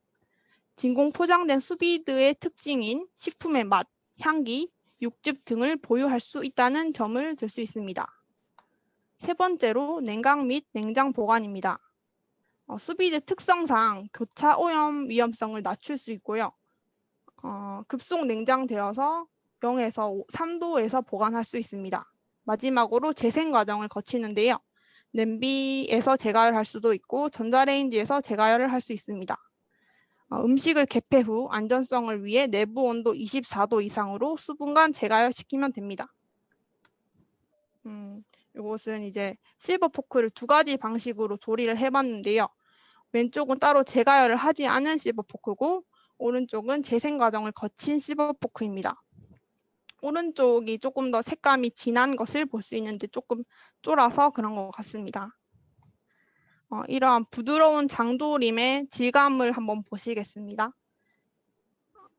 진공 포장된 수비드의 특징인 식품의 맛, 향기, 육즙 등을 보유할 수 있다는 점을 들 수 있습니다. 세 번째로 냉각 및 냉장 보관입니다. 수비드 특성상 교차 오염 위험성을 낮출 수 있고요. 급속 냉장되어서 0에서 3도에서 보관할 수 있습니다. 마지막으로 재생 과정을 거치는데요. 냄비에서 재가열할 수도 있고 전자레인지에서 재가열을 할 수 있습니다. 음식을 개폐 후 안전성을 위해 내부 온도 24도 이상으로 수분간 재가열시키면 됩니다. 이것은 이제 실버 포크를 두 가지 방식으로 조리를 해봤는데요. 왼쪽은 따로 재가열을 하지 않은 실버 포크고 오른쪽은 재생 과정을 거친 실버 포크입니다. 오른쪽이 조금 더 색감이 진한 것을 볼 수 있는데 조금 쫄아서 그런 것 같습니다. 이러한 부드러운 장조림의 질감을 한번 보시겠습니다.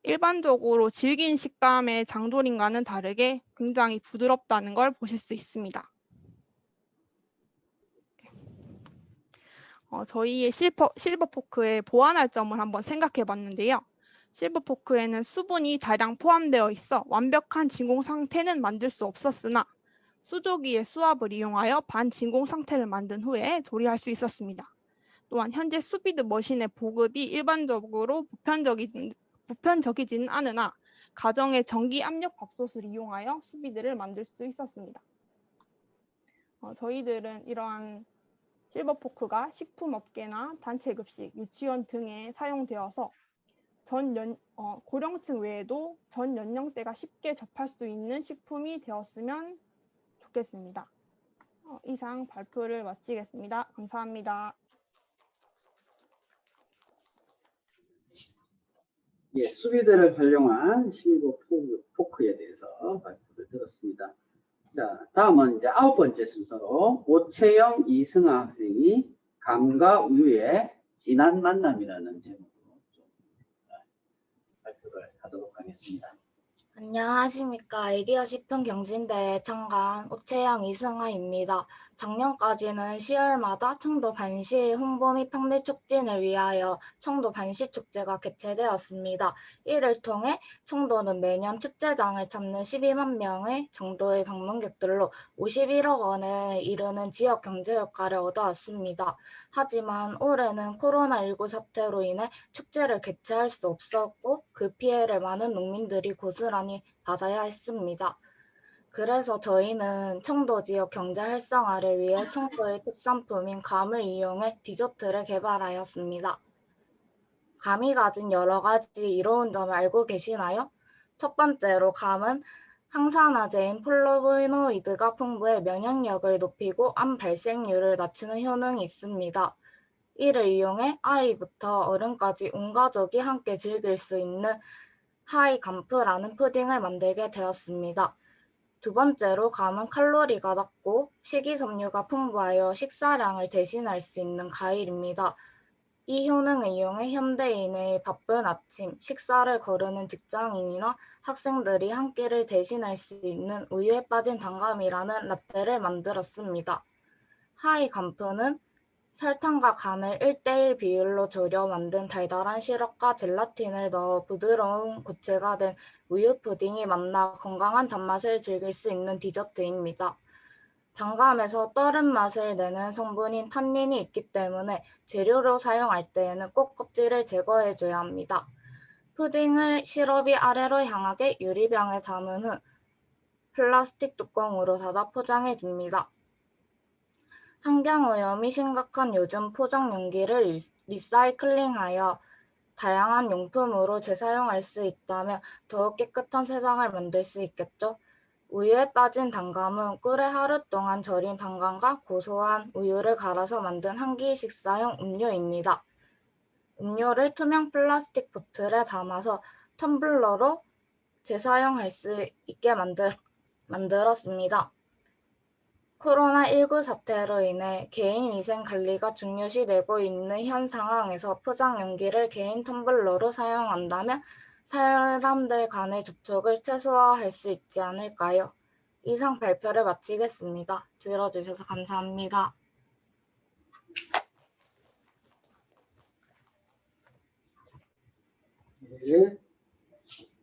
일반적으로 질긴 식감의 장조림과는 다르게 굉장히 부드럽다는 걸 보실 수 있습니다. 저희의 실버 포크의 보완할 점을 한번 생각해 봤는데요. 실버 포크에는 수분이 다량 포함되어 있어 완벽한 진공 상태는 만들 수 없었으나 수조기의 수압을 이용하여 반진공 상태를 만든 후에 조리할 수 있었습니다. 또한 현재 수비드 머신의 보급이 일반적으로 보편적이지는 않으나 가정의 전기 압력 밥솥을 이용하여 수비드를 만들 수 있었습니다. 저희들은 이러한 실버 포크가 식품업계나 단체급식, 유치원 등에 사용되어서 고령층 외에도 전 연령대가 쉽게 접할 수 있는 식품이 되었으면 좋겠습니다. 이상 발표를 마치겠습니다. 감사합니다. 예, 수비드를 활용한 실버 포크에 대해서 발표를 들었습니다. 자, 다음은 이제 9번째 순서로 오채영, 이승아 학생이 감과 우유의 진한 만남이라는 제목으로 좀 발표를 하도록 하겠습니다. 안녕하십니까. 아이디어 식품 경진대회 참가한 오채영 이승아입니다. 작년까지는 10월마다 청도 반시 홍보 및 판매 촉진을 위하여 청도 반시 축제가 개최되었습니다. 이를 통해 청도는 매년 축제장을 찾는 12만 명의 정도의 방문객들로 51억 원에 이르는 지역 경제 효과를 얻어왔습니다. 하지만 올해는 코로나19 사태로 인해 축제를 개최할 수 없었고 그 피해를 많은 농민들이 고스란히 받아야 했습니다. 그래서 저희는 청도 지역 경제 활성화를 위해 청도의 특산품인 감을 이용해 디저트를 개발하였습니다. 감이 가진 여러 가지 이로운 점을 알고 계시나요? 첫 번째로 감은 항산화제인 플라보노이드가 풍부해 면역력을 높이고 암 발생률을 낮추는 효능이 있습니다. 이를 이용해 아이부터 어른까지 온 가족이 함께 즐길 수 있는 하이감프라는 푸딩을 만들게 되었습니다. 두 번째로 감은 칼로리가 낮고 식이섬유가 풍부하여 식사량을 대신할 수 있는 과일입니다. 이 효능을 이용해 현대인의 바쁜 아침 식사를 거르는 직장인이나 학생들이 한 끼를 대신할 수 있는 우유에 빠진 단감이라는 라떼를 만들었습니다. 하이감프는 설탕과 감을 1:1 비율로 졸여 만든 달달한 시럽과 젤라틴을 넣어 부드러운 고체가 된 우유 푸딩이 만나 건강한 단맛을 즐길 수 있는 디저트입니다. 단감에서 떠른 맛을 내는 성분인 탄닌이 있기 때문에 재료로 사용할 때에는 꼭 껍질을 제거해줘야 합니다. 푸딩을 시럽이 아래로 향하게 유리병에 담은 후 플라스틱 뚜껑으로 닫아 포장해줍니다. 환경오염이 심각한 요즘 포장 용기를 리사이클링하여 다양한 용품으로 재사용할 수 있다면 더욱 깨끗한 세상을 만들 수 있겠죠. 우유에 빠진 단감은 꿀에 하루 동안 절인 단감과 고소한 우유를 갈아서 만든 한 끼 식사용 음료입니다. 음료를 투명 플라스틱 보틀에 담아서 텀블러로 재사용할 수 있게 만들었습니다. 코로나19 사태로 인해 개인 위생 관리가 중요시되고 있는 현 상황에서 포장 용기를 개인 텀블러로 사용한다면 사람들 간의 접촉을 최소화할 수 있지 않을까요? 이상 발표를 마치겠습니다. 들어주셔서 감사합니다. 네.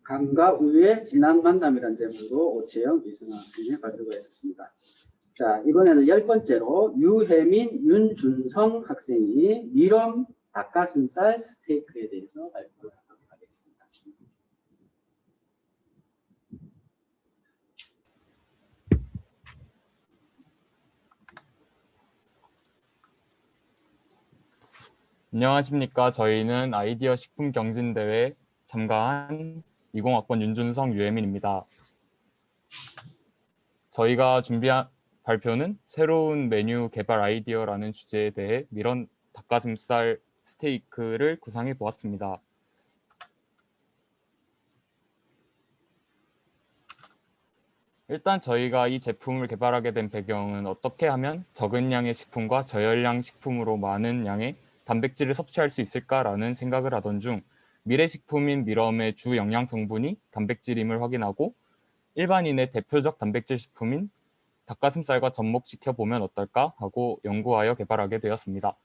감과 우유의 진한 만남이라는 제목으로 오채영 이승아 학생의 발표가 있었습니다. 자, 이번에는 10번째로 유혜민, 윤준성 학생이 미럼 닭가슴살 스테이크에 대해서 발표를 하도록 하겠습니다. 안녕하십니까. 저희는 아이디어 식품 경진대회에 참가한 20학번 윤준성, 유혜민입니다. 저희가 준비한 발표는 새로운 메뉴 개발 아이디어라는 주제에 대해 미럼 닭가슴살 스테이크를 구상해 보았습니다. 일단 저희가 이 제품을 개발하게 된 배경은 어떻게 하면 적은 양의 식품과 저열량 식품으로 많은 양의 단백질을 섭취할 수 있을까라는 생각을 하던 중 미래식품인 미럼의 주 영양 성분이 단백질임을 확인하고 일반인의 대표적 단백질 식품인 닭가슴살과 접목시켜 보면 어떨까 하고 연구하여 개발하게 되었습니다.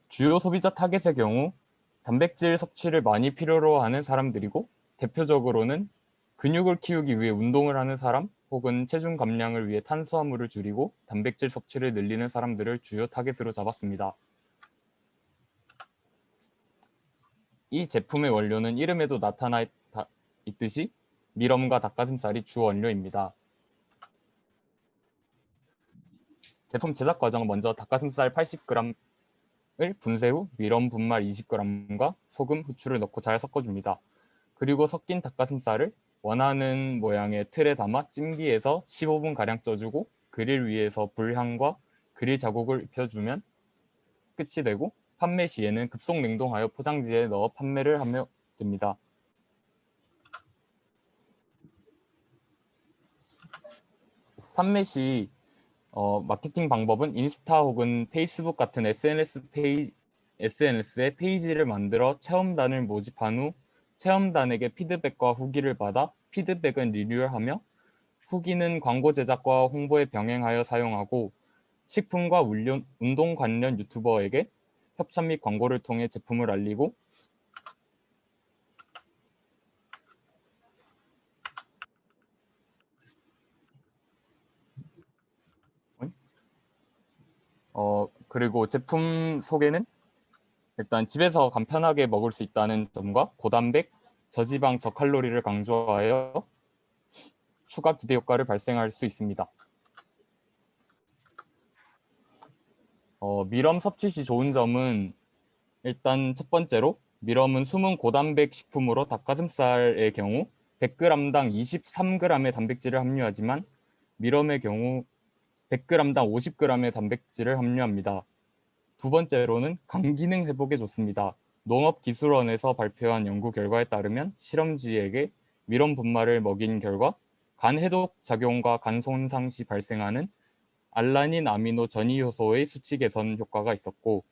주요 소비자 타겟의 경우 단백질 섭취를 많이 필요로 하는 사람들이고 대표적으로는 근육을 키우기 위해 운동을 하는 사람 혹은 체중 감량을 위해 탄수화물을 줄이고 단백질 섭취를 늘리는 사람들을 주요 타겟으로 잡았습니다. 이 제품의 원료는 이름에도 나타나 있듯이 미럼과 닭가슴살이 주 원료입니다. 제품 제작 과정은 먼저 닭가슴살 80g을 분쇄 후 미럼 분말 20g과 소금, 후추를 넣고 잘 섞어줍니다. 그리고 섞인 닭가슴살을 원하는 모양의 틀에 담아 찜기에서 15분가량 쪄주고 그릴 위에서 불향과 그릴 자국을 입혀주면 끝이 되고 판매 시에는 급속 냉동하여 포장지에 넣어 판매를 하면 됩니다. 판매 시 마케팅 방법은 인스타 혹은 페이스북 같은 SNS에 페이지를 만들어 체험단을 모집한 후 체험단에게 피드백과 후기를 받아 피드백은 리뉴얼하며 후기는 광고 제작과 홍보에 병행하여 사용하고 식품과 운동 관련 유튜버에게 협찬 및 광고를 통해 제품을 알리고 그리고 제품 소개는 일단 집에서 간편하게 먹을 수 있다는 점과 고단백, 저지방, 저칼로리를 강조하여 추가 기대 효과를 발생할 수 있습니다. 밀엄 섭취 시 좋은 점은 일단 첫 번째로 밀엄은 숨은 고단백 식품으로 닭가슴살의 경우 100g당 23g의 단백질을 함유하지만 밀엄의 경우 100g당 50g의 단백질을 함유합니다. 두 번째로는 간 기능 회복에 좋습니다. 농업기술원에서 발표한 연구 결과에 따르면 실험쥐에게 밀엄 분말을 먹인 결과 간 해독 작용과 간 손상 시 발생하는 알라닌 아미노 전이 효소의 수치 개선 효과가 있었고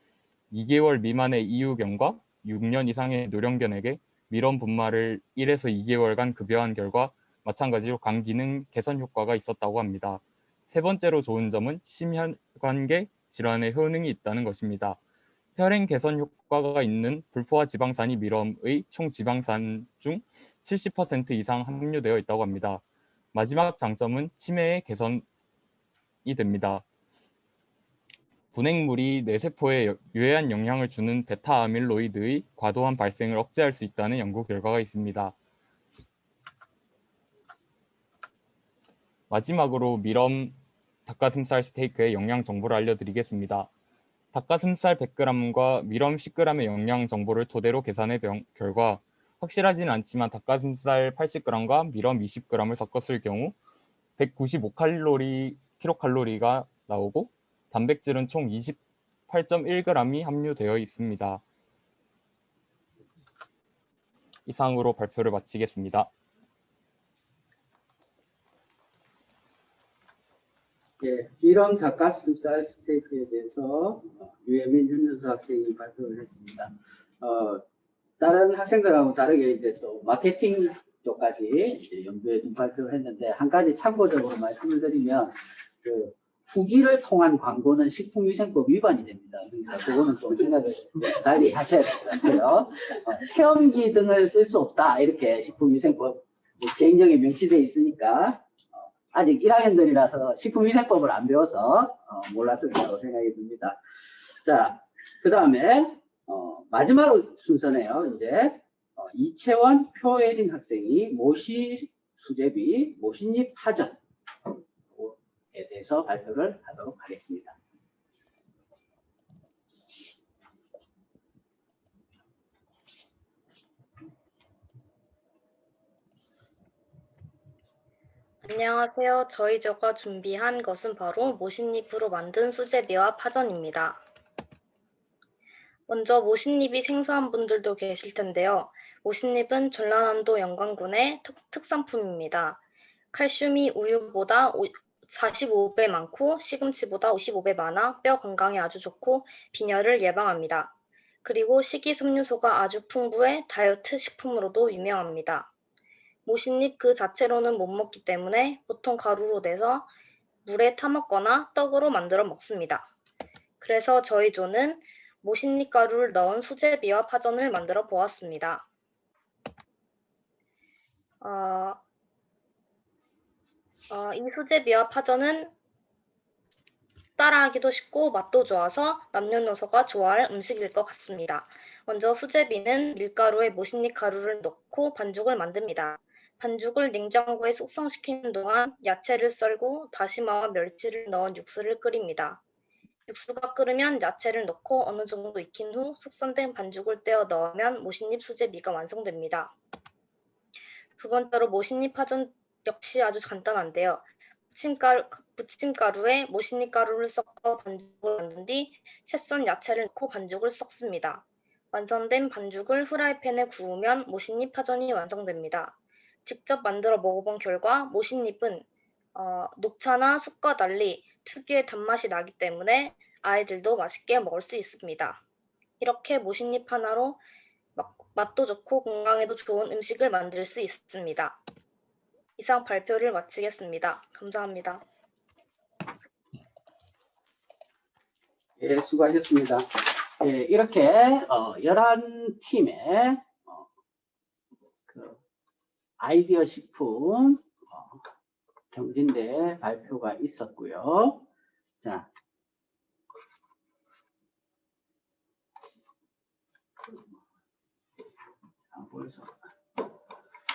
2개월 미만의 이유견과 6년 이상의 노령견에게 밀엄 분말을 1에서 2개월간 급여한 결과 마찬가지로 간 기능 개선 효과가 있었다고 합니다. 세 번째로 좋은 점은 심혈관계 질환에 효능이 있다는 것입니다. 혈행 개선 효과가 있는 불포화 지방산이 밀엄의 총 지방산 중 70% 이상 함유되어 있다고 합니다. 마지막 장점은 치매의 개선이 됩니다. 분해물이 뇌세포에 유해한 영향을 주는 베타 아밀로이드의 과도한 발생을 억제할 수 있다는 연구 결과가 있습니다. 마지막으로 밀엄 닭가슴살 스테이크의 영양 정보를 알려드리겠습니다. 닭가슴살 100g과 밀엄 10g의 영양 정보를 토대로 계산해 본 결과 확실하진 않지만 닭가슴살 80g과 밀엄 20g을 섞었을 경우 195kcal가 나오고 단백질은 총 28.1g이 함유되어 있습니다. 이상으로 발표를 마치겠습니다. 예, 밀엄 닭가슴살 스테이크에 대해서 유혜민 윤준수 학생이 발표를 했습니다. 다른 학생들하고 다르게 이제 또 마케팅 쪽까지 이제 염두에 둔 발표를 했는데 한 가지 참고적으로 말씀을 드리면 그 후기를 통한 광고는 식품위생법 위반이 됩니다. 그러니까 그거는 좀 생각을 달리 하셔야 될 것 같아요. 체험기 등을 쓸 수 없다 이렇게 식품위생법 시행령에 명시되어 있으니까 아직 1학년들이라서 식품위생법을 안 배워서 몰랐을 거라고 생각이 듭니다. 자, 그 다음에 마지막 순서네요. 이제 이채원 표예린 학생이 모시 수제비 모신잎 파전에 대해서 발표를 하도록 하겠습니다. 안녕하세요. 저희가 준비한 것은 바로 모신잎으로 만든 수제비와 파전입니다. 먼저 모신잎이 생소한 분들도 계실 텐데요. 모신잎은 전라남도 영광군의 특산품입니다. 칼슘이 우유보다 45배 많고 시금치보다 55배 많아 뼈 건강에 아주 좋고 빈혈을 예방합니다. 그리고 식이섬유소가 아주 풍부해 다이어트 식품으로도 유명합니다. 모신잎 그 자체로는 못 먹기 때문에 보통 가루로 내서 물에 타먹거나 떡으로 만들어 먹습니다. 그래서 저희 조는 모신잎 가루를 넣은 수제비와 파전을 만들어 보았습니다. 이 수제비와 파전은 따라하기도 쉽고 맛도 좋아서 남녀노소가 좋아할 음식일 것 같습니다. 먼저 수제비는 밀가루에 모신잎 가루를 넣고 반죽을 만듭니다. 반죽을 냉장고에 숙성시키는 동안 야채를 썰고 다시마와 멸치를 넣은 육수를 끓입니다. 육수가 끓으면 야채를 넣고 어느 정도 익힌 후 숙성된 반죽을 떼어 넣으면 모신잎 수제비가 완성됩니다. 두 번째로 모신잎 파전 역시 아주 간단한데요. 부침가루에 모신잎 가루를 섞어 반죽을 만든 뒤 채썬 야채를 넣고 반죽을 섞습니다. 완성된 반죽을 후라이팬에 구우면 모신잎 파전이 완성됩니다. 직접 만들어 먹어본 결과 모신잎은 녹차나 쑥과 달리 특유의 단맛이 나기 때문에 아이들도 맛있게 먹을 수 있습니다. 이렇게 모신잎 하나로 맛도 좋고 건강에도 좋은 음식을 만들 수 있습니다. 이상 발표를 마치겠습니다. 감사합니다. 예, 수고하셨습니다. 예, 이렇게 11팀의 그 아이디어 식품 경진대 발표가 있었고요. 자, 보여서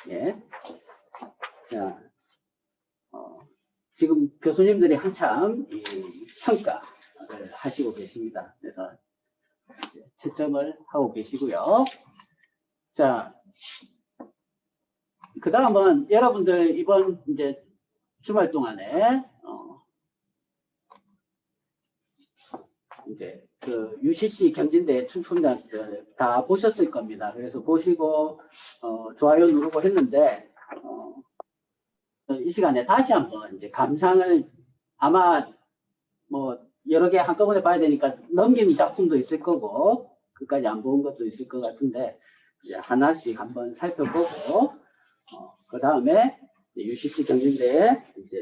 예, 자, 지금 교수님들이 한참 이 평가를 하시고 계십니다. 그래서 채점을 하고 계시고요. 자, 그 다음은 여러분들 이번 이제 주말 동안에 이제 그 UCC 경진대 출품작들 다 보셨을 겁니다. 그래서 보시고 좋아요 누르고 했는데 이 시간에 다시 한번 이제 감상을 아마 뭐 여러 개 한꺼번에 봐야 되니까 넘긴 작품도 있을 거고 끝까지 안 본 것도 있을 것 같은데 이제 하나씩 한번 살펴보고 그 다음에 UCC 경진대에 이제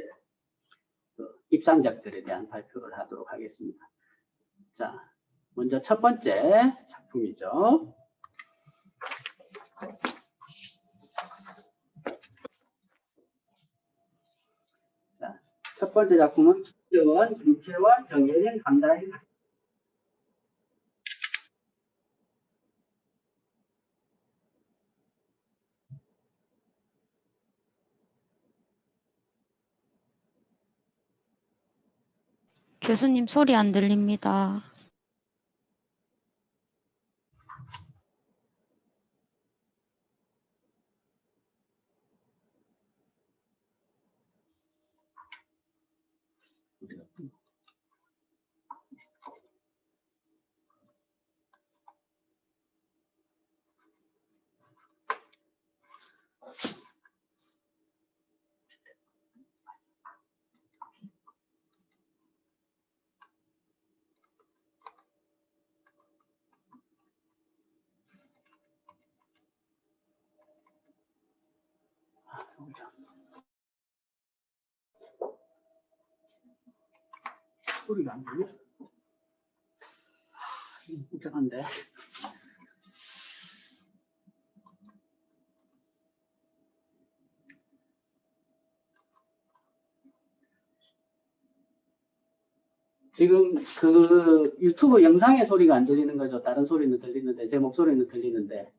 그 입상작들에 대한 발표를 하도록 하겠습니다. 자, 먼저 첫 번째 작품이죠. 자, 첫 번째 작품은 김재원, 김채원, 정예린, 감다희. 교수님 소리 안 들립니다. 소리가 안 들려? 복잡한데. 지금 그 유튜브 영상의 소리가 안 들리는 거죠? 다른 소리는 들리는데 제 목소리는 들리는데.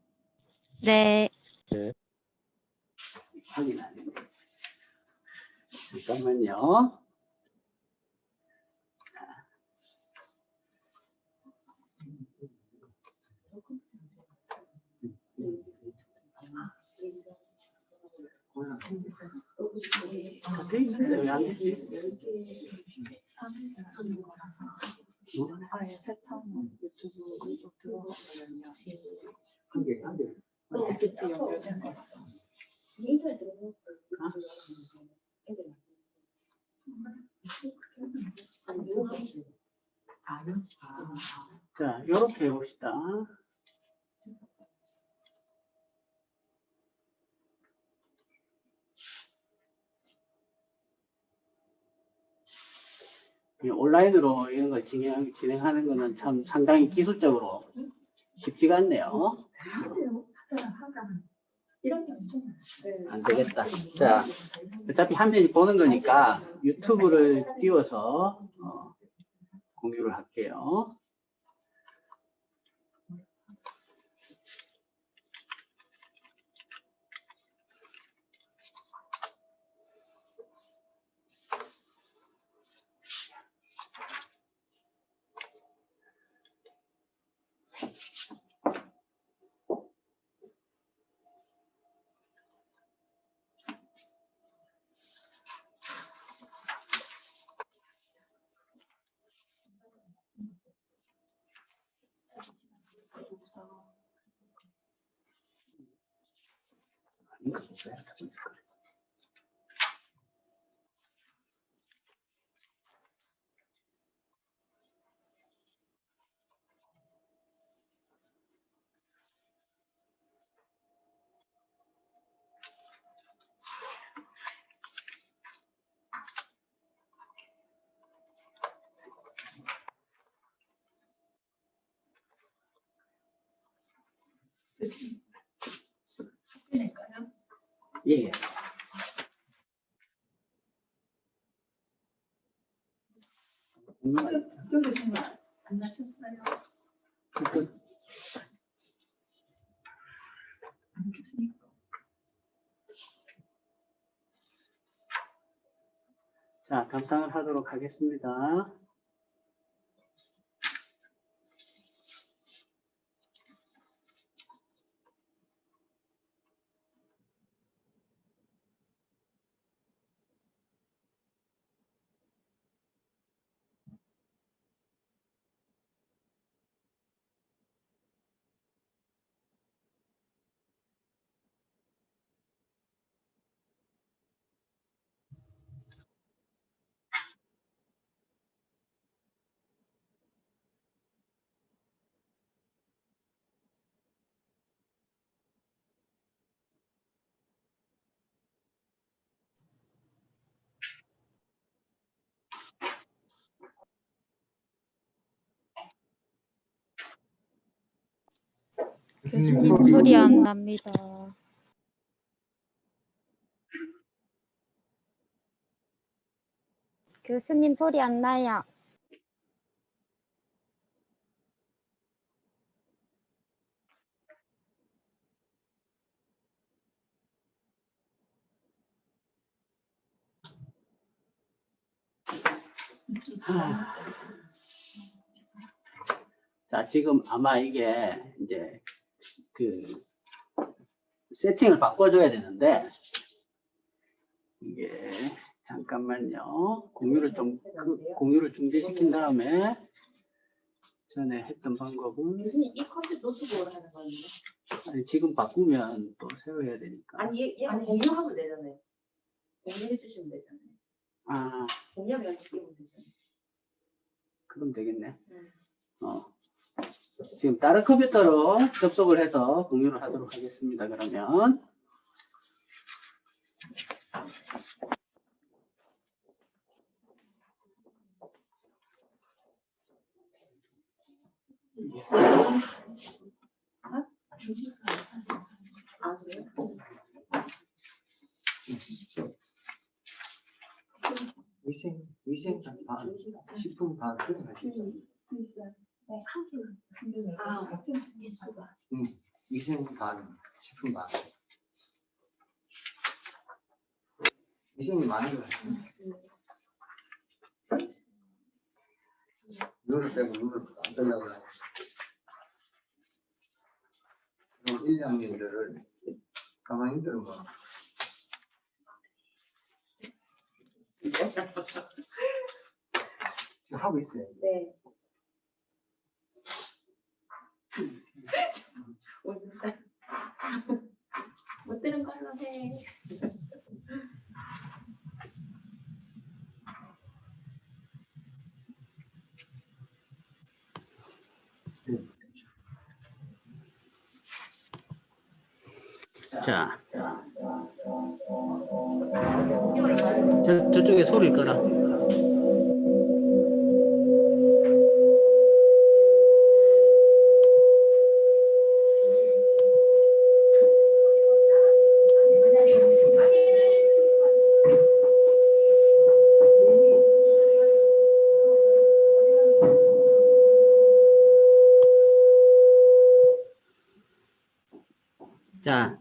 네. 확인 안 했네. 잠깐만요. 왜안 되지? 아예 세창 유튜브로 들어가면 한 개. OBS 연결된 거 같아. 자, 이렇게 해봅시다. 온라인으로 이런 걸 진행하는 거는 참 상당히 기술적으로 쉽지가 않네요. 안 되겠다. 자, 어차피 한 편씩 보는 거니까 유튜브를 띄워서 공유를 할게요. 예. 교수님 안 나셨어요? 안 계시니까. 자, 감상을 하도록 하겠습니다. 교수님 소리 안 납니다. 교수님 소리 안 나요. 자, 지금 아마 이게 이제 그 세팅을 바꿔줘야 되는데 이게 잠깐만요. 공유를 중지시킨 다음에 전에 했던 방법은 교수님 이 컴퓨터 노트북으로 하는 거 아니에요? 아니, 지금 바꾸면 또 새로 해야 되니까. 아니 얘는 공유하면 되잖아요. 공유해 주시면 되잖아요. 아, 공유하면 연습하면 되잖아요. 그럼 되겠네. 지금 다른 컴퓨터로 접속을 해서 공유를 하도록 하겠습니다. 그러면 아 그래요? 위생 반, 식품 반 들어가시죠. 위생 반, 식품 반. 위생이 많은 거 같아요. 눈을 빼고 눈을 안 뜨려고 하고. 그럼 1학년들을 가만히 들어봐. 지금 하고 있어요. 네. 못 들은 걸로 해. 자, 저쪽에 소리를 꺼라. 자,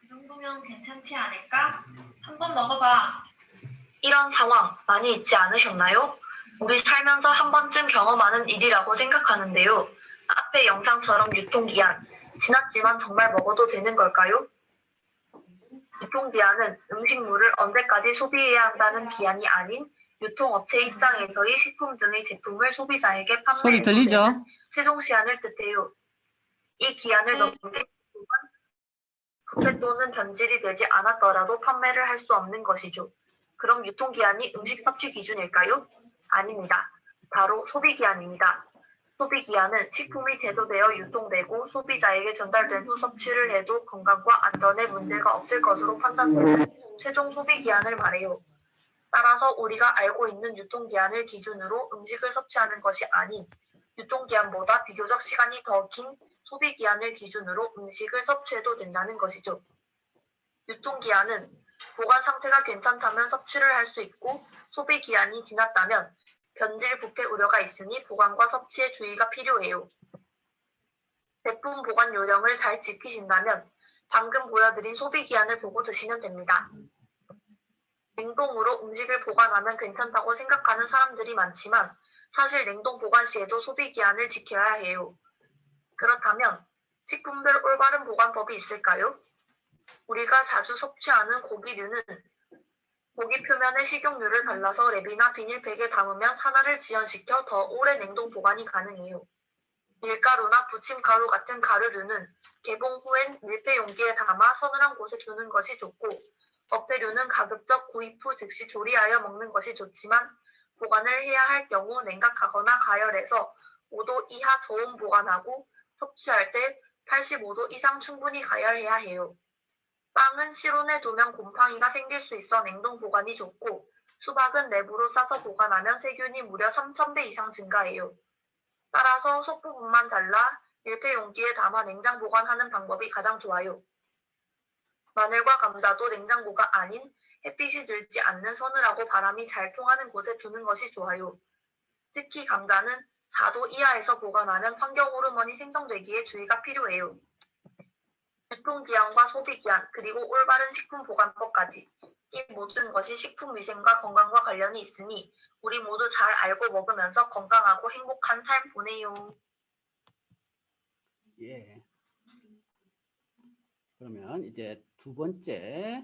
그 정도면 괜찮지 않을까? 한번 먹어봐. 이런 상황 많이 있지 않으셨나요? 우리 살면서 한 번쯤 경험하는 일이라고 생각하는데요. 앞의 영상처럼 유통기한, 지났지만 정말 먹어도 되는 걸까요? 유통기한은 음식물을 언제까지 소비해야 한다는 기한이 아닌 유통업체 입장에서의 식품 등의 제품을 소비자에게 판매해 주는 최종 시한을 뜻해요. 이 기한을 넘긴 제품은 부패 또는 변질이 되지 않았더라도 판매를 할 수 없는 것이죠. 그럼 유통기한이 음식 섭취 기준일까요? 아닙니다. 바로 소비기한입니다. 소비기한은 식품이 제조되어 유통되고 소비자에게 전달된 후 섭취를 해도 건강과 안전에 문제가 없을 것으로 판단되는 최종 소비기한을 말해요. 따라서 우리가 알고 있는 유통기한을 기준으로 음식을 섭취하는 것이 아닌 유통기한보다 비교적 시간이 더 긴 소비기한을 기준으로 음식을 섭취해도 된다는 것이죠. 유통기한은 보관 상태가 괜찮다면 섭취를 할 수 있고 소비기한이 지났다면 변질 부패 우려가 있으니 보관과 섭취에 주의가 필요해요. 제품 보관 요령을 잘 지키신다면 방금 보여드린 소비기한을 보고 드시면 됩니다. 냉동으로 음식을 보관하면 괜찮다고 생각하는 사람들이 많지만 사실 냉동 보관 시에도 소비기한을 지켜야 해요. 그렇다면 식품별 올바른 보관법이 있을까요? 우리가 자주 섭취하는 고기류는 고기 표면에 식용유를 발라서 랩이나 비닐팩에 담으면 산화를 지연시켜 더 오래 냉동 보관이 가능해요. 밀가루나 부침가루 같은 가루류는 개봉 후엔 밀폐 용기에 담아 서늘한 곳에 두는 것이 좋고 어패류는 가급적 구입 후 즉시 조리하여 먹는 것이 좋지만 보관을 해야 할 경우 냉각하거나 가열해서 5도 이하 저온 보관하고 섭취할 때 85도 이상 충분히 가열해야 해요. 빵은 실온에 두면 곰팡이가 생길 수 있어 냉동 보관이 좋고 수박은 랩으로 싸서 보관하면 세균이 무려 3,000배 이상 증가해요. 따라서 속 부분만 잘라 밀폐 용기에 담아 냉장 보관하는 방법이 가장 좋아요. 마늘과 감자도 냉장고가 아닌 햇빛이 들지 않는 서늘하고 바람이 잘 통하는 곳에 두는 것이 좋아요. 특히 감자는 4도 이하에서 보관하면 환경 호르몬이 생성되기에 주의가 필요해요. 유통기한과 소비기한 그리고 올바른 식품 보관법까지 이 모든 것이 식품 위생과 건강과 관련이 있으니 우리 모두 잘 알고 먹으면서 건강하고 행복한 삶 보내요. 예. 그러면 이제 두 번째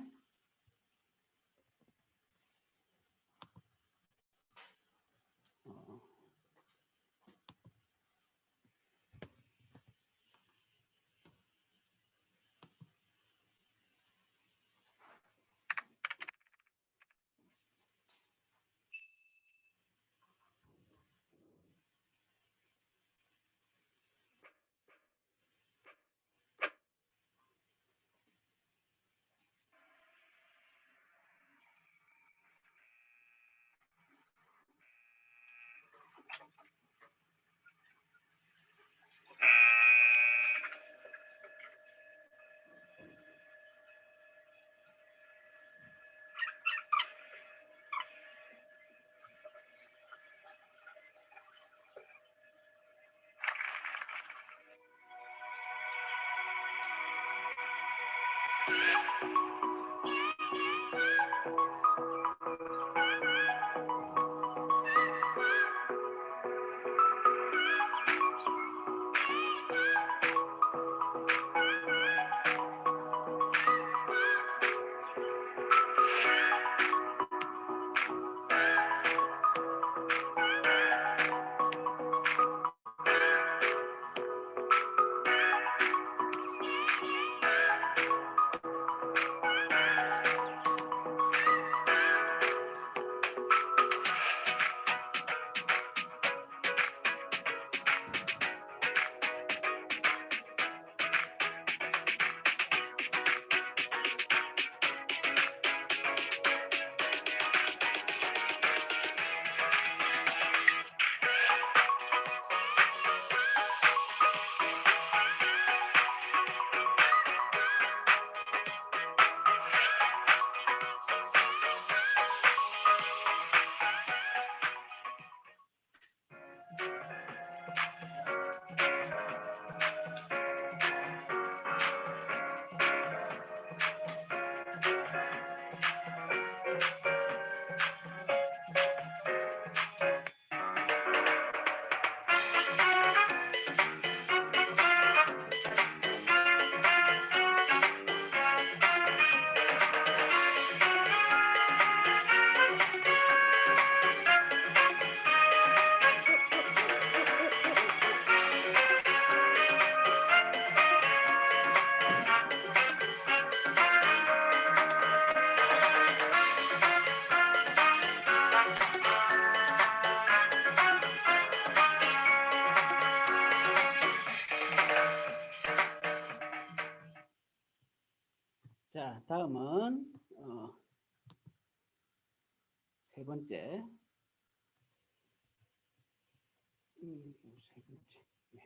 다음은 세 번째. 세 번째. 네.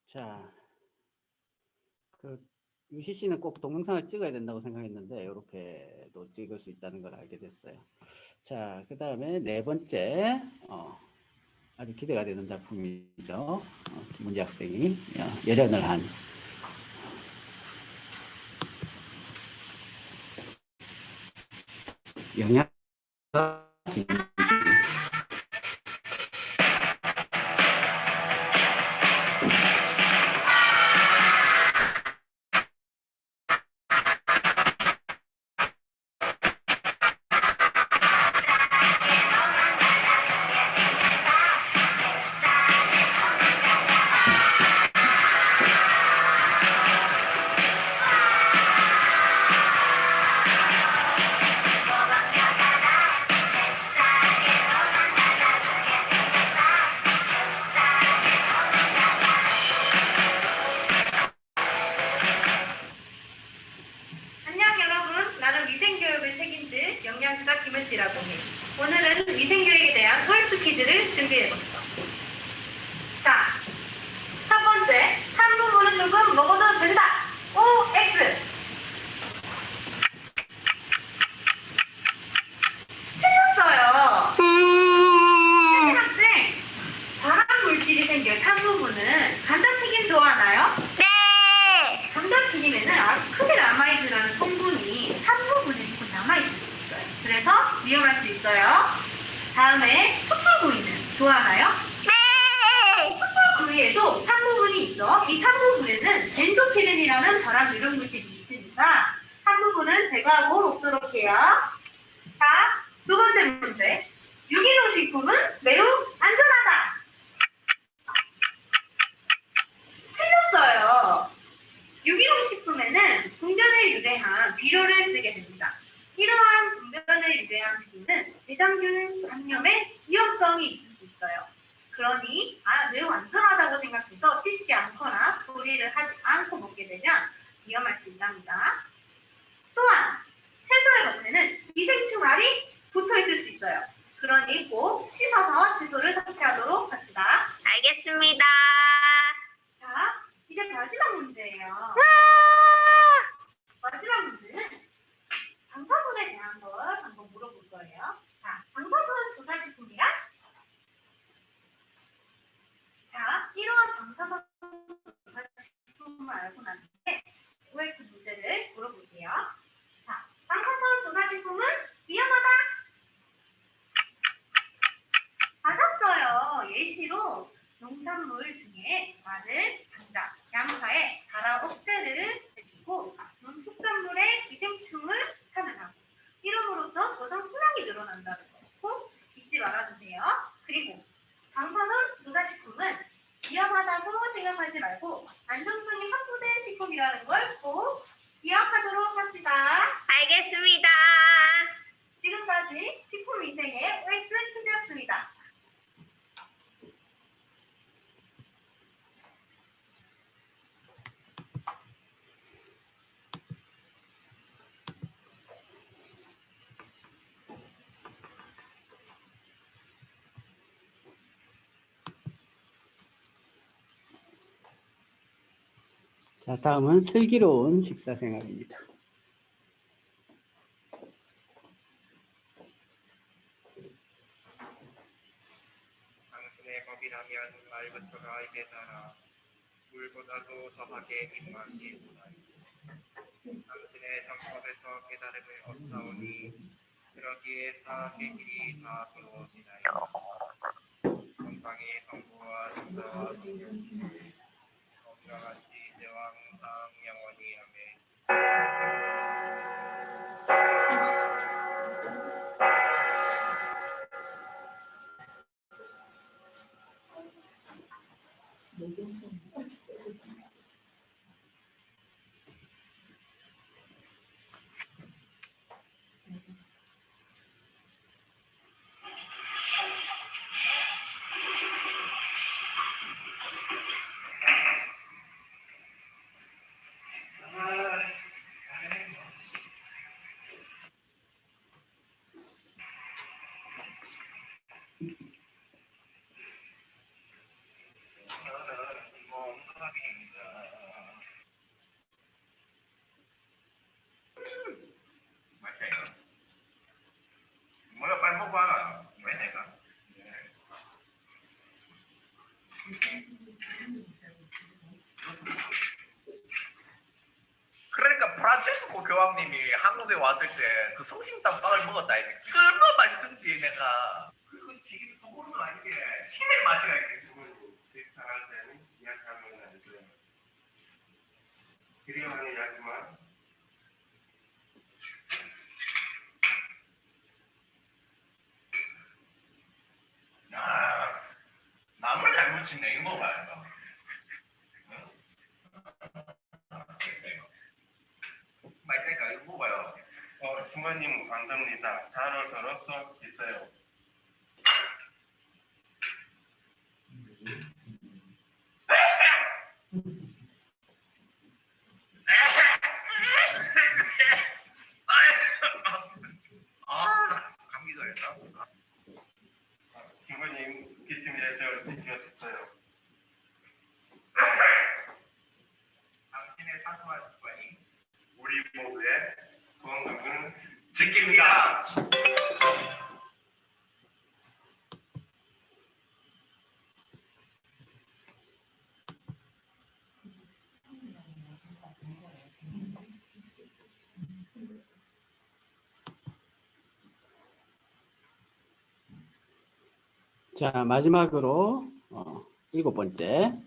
자, UCC는 꼭 동영상을 찍어야 된다고 생각했는데 이렇게도 찍을 수 있다는 걸 알게 됐어요. 자, 그 다음에 네 번째 아주 기대가 되는 작품이죠. 김은지 학생이 열연을 한 영양 안녕 여러분, 나는 위생교육을 책임질 영양사 김은지라고 해. 오늘은 위생교육에 대한 OX 퀴즈를 준비해봤어. 자, 첫 번째, 한 부분은 조금 먹어도 된다. OX. 틀렸어요. 혜진 학생, 발암 물질이 생길 탄 부분은 감자튀김 좋아하나요? 네. 감자튀김에는 아크릴아마이드라는 성분이 산 부분에 조금 남아있을 수 있어요. 그래서 위험할 수 있어요. 다음에 숯불구이는 좋아하나요? 네. 숯불구이에도 탄 부분이 있어. 이 탄 부분에는 벤조피렌이라는 발암 유령 물질이 있으니까 탄 부분은 제거하고 먹도록 해요. 자, 두 번째 문제. 유기농 식품은 매우 안전하다. 틀렸어요. 유기농 식품에는 분변을 유대한 비료를 쓰게 됩니다. 이러한 분변을 유대한 비료는 대장균 감염의 위험성이 있을 수 있어요. 그러니 매우 안전하다고 생각해서 씻지 않거나 조리를 하지 않고 먹게 되면 위험할 수 있답니다. 또한 채소의 겉에는 미생충알이 붙어 있을 수 있어요. 그러니 꼭 씻어서 채소를 섭취하도록 합시다. 알겠습니다. 자, 이제 마지막 문제예요. 마지막 문제는 방사선에 대한 걸 한번 물어볼 거예요. 자, 방사선 조사식품이란? 자, 이러한 방사선 조사식품을 알고 난 뒤에 OX 문제를 물어볼게요. 자, 방사선 조사식품은 위험하다. 맞았어요. 예시로 농산물 중에 마늘, 장작, 양파에 발암 억제를 해주고 농축산물에 기생충을 차단하고 이름으로써 저장 수량이 늘어난다는 거 꼭 잊지 말아주세요. 그리고 방사선 조사식품은 위험하다고 식품이라고 생각하지 말고 안전성이 확보된 식품이라는 걸 꼭 기억하도록 합시다. 알겠습니다. 지금까지 식품위생의 OX 퀴즈였습니다. 자, 다음은 슬기로운 식사 생활입니다. 당신의 법이라면 말부터가 입에 달아 물보다도 더하게 입맛이 당신의 정법에서 깨달음을 얻사오니 그러기에 사악의 길이 다 부러워지나요. 건강이 성부와 성자와 건강같이 이제와 항상 영원히 아멘. 뭐야 빨리 먹어봐. 왜 내가? 그러니까 프란체스코 교황님이 한국에 왔을 때 그 성심당빵을 먹었다. 이게 얼마나 맛있던지 내가. 그 지금 소고는 아니게 신의 맛이라 이게. 식사할 때는 약하면 안 돼. 필요한 약만 아, 나물 잘 무치네. 이거 먹어봐요. 이거. 맛있으니까 이거 먹어봐요. 주머님 안 됩니다. 단어 들어서 있어요. 감기 걸렸나? 주머님 기침 예절 지켜주세요. 당신의 사소한 습관이 우리 모두의 건강을 지킵니다. 자, 마지막으로 7번째.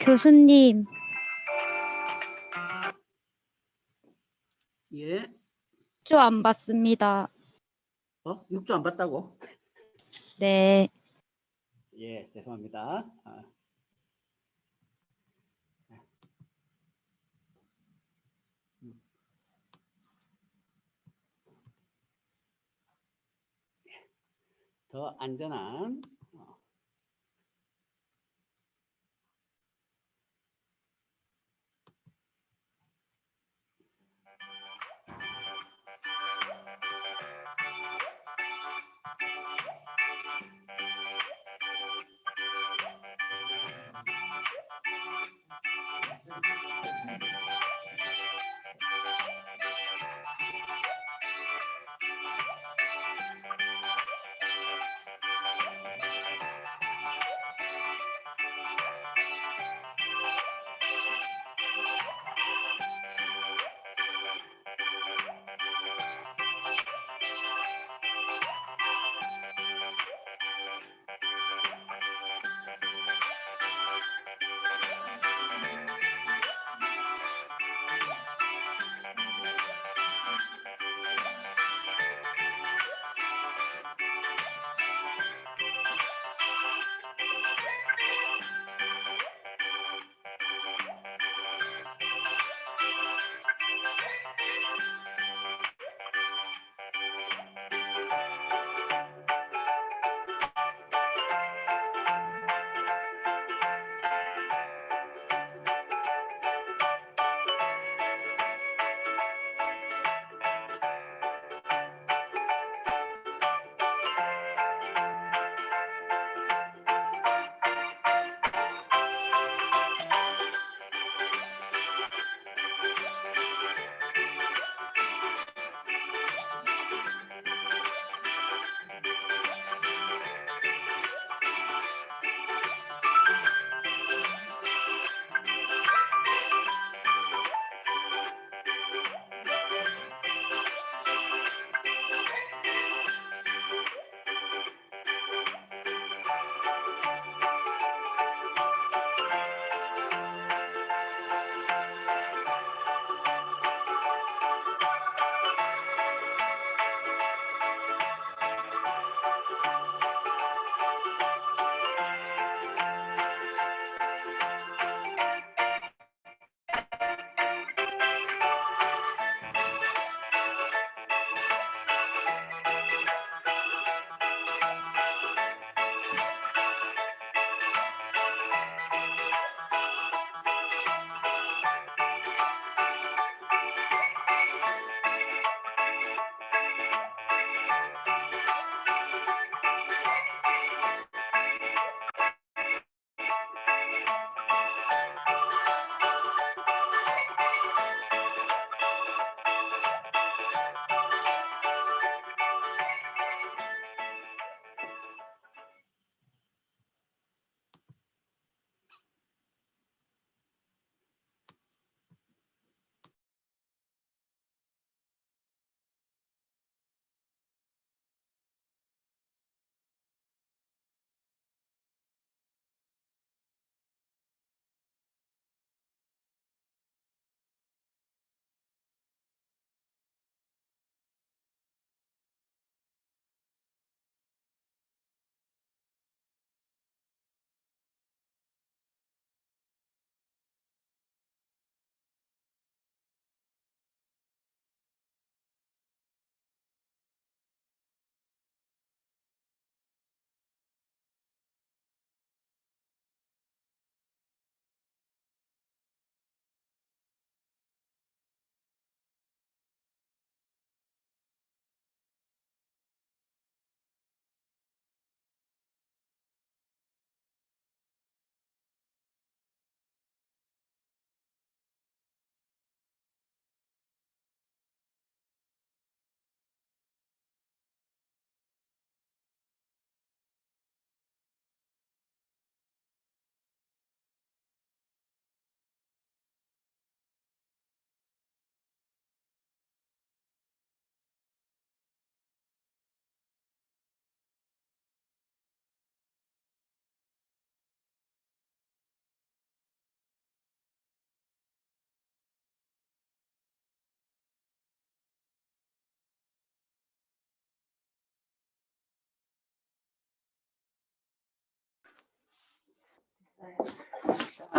교수님, 예. 6조 안 받습니다. 6조 안 받다고? 네. 예, 죄송합니다. 더 안전한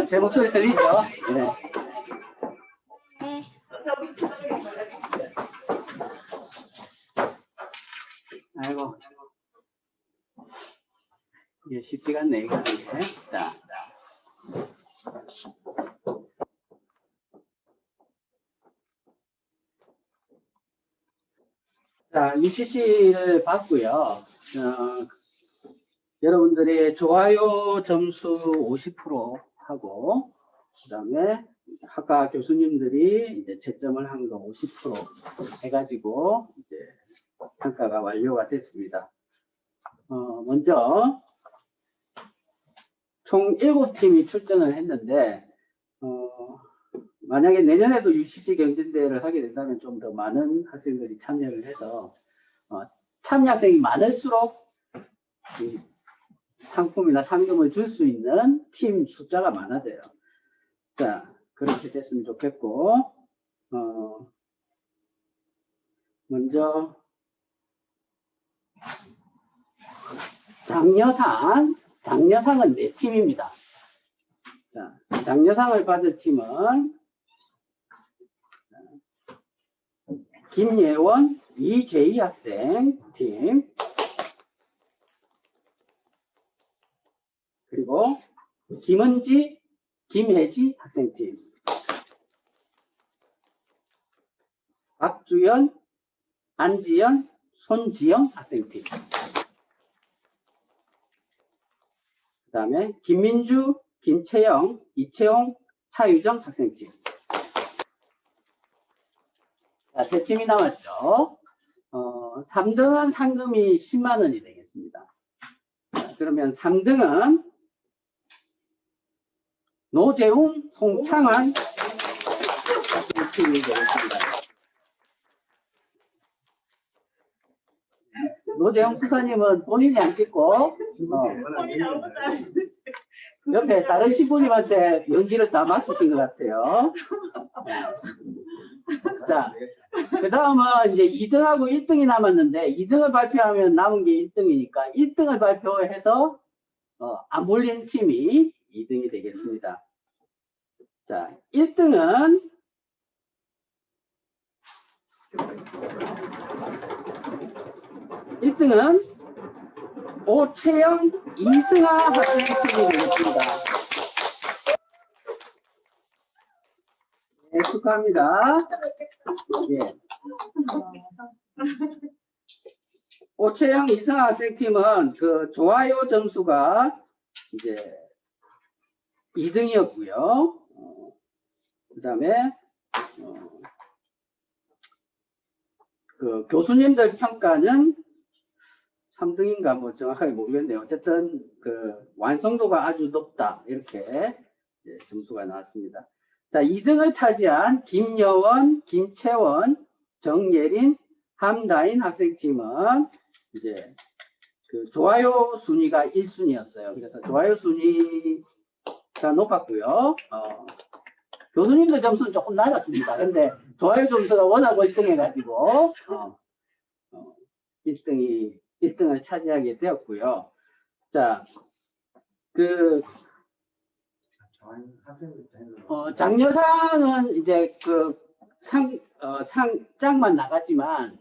제 목소리 들리죠? 네. 아이고. 이게 쉽지가 않네, 이거. 자. 자, UCC를 봤고요. 여러분들이 좋아요 점수 50% 하고, 그 다음에 학과 교수님들이 이제 채점을 한 거 50% 해가지고, 이제 평가가 완료가 됐습니다. 먼저, 총 7팀이 출전을 했는데, 만약에 내년에도 UCC 경진대회를 하게 된다면 좀 더 많은 학생들이 참여를 해서, 참여 학생이 많을수록 이 상품이나 상금을 줄 수 있는 팀 숫자가 많아져요. 자, 그렇게 됐으면 좋겠고, 먼저, 장려상은 4팀입니다. 자, 장려상을 받을 팀은 김예원, 이재희 학생 팀, 그리고 김은지, 김혜지 학생 팀, 박주연, 안지연, 손지영 학생 팀, 그 다음에 김민주, 김채영, 이채용, 차유정 학생팀. 자, 세 팀이 남았죠. 3등은 상금이 10만 원이 되겠습니다. 자, 그러면 3등은 노재웅, 송창환 학생팀이 되겠습니다. 노재웅 수사님은 본인이 안 찍고, 옆에 다른 신부님한테 연기를 다 맡기신 것 같아요. 자, 그 다음은 이제 2등하고 1등이 남았는데, 2등을 발표하면 남은 게 1등이니까, 1등을 발표해서, 안 몰린 팀이 2등이 되겠습니다. 자, 1등은, 오채영, 이승아 학생팀이 되겠습니다. 네, 축하합니다. 예. 오채영, 이승아 학생팀은 그 좋아요 점수가 이제 2등이었고요. 그 다음에 그 교수님들 평가는 3등인가 뭐 정확하게 모르겠네요. 어쨌든 그 완성도가 아주 높다 이렇게 점수가 나왔습니다. 자, 2등을 차지한 김여원, 김채원, 정예린, 함다인 학생팀은 이제 그 좋아요 순위가 1순위였어요. 그래서 좋아요 순위가 높았고요. 교수님들 점수는 조금 낮았습니다. 근데 좋아요 점수가 워낙 월등해가지고 1등을 차지하게 되었고요. 자, 그 장려상은 이제 그 상장만 나가지만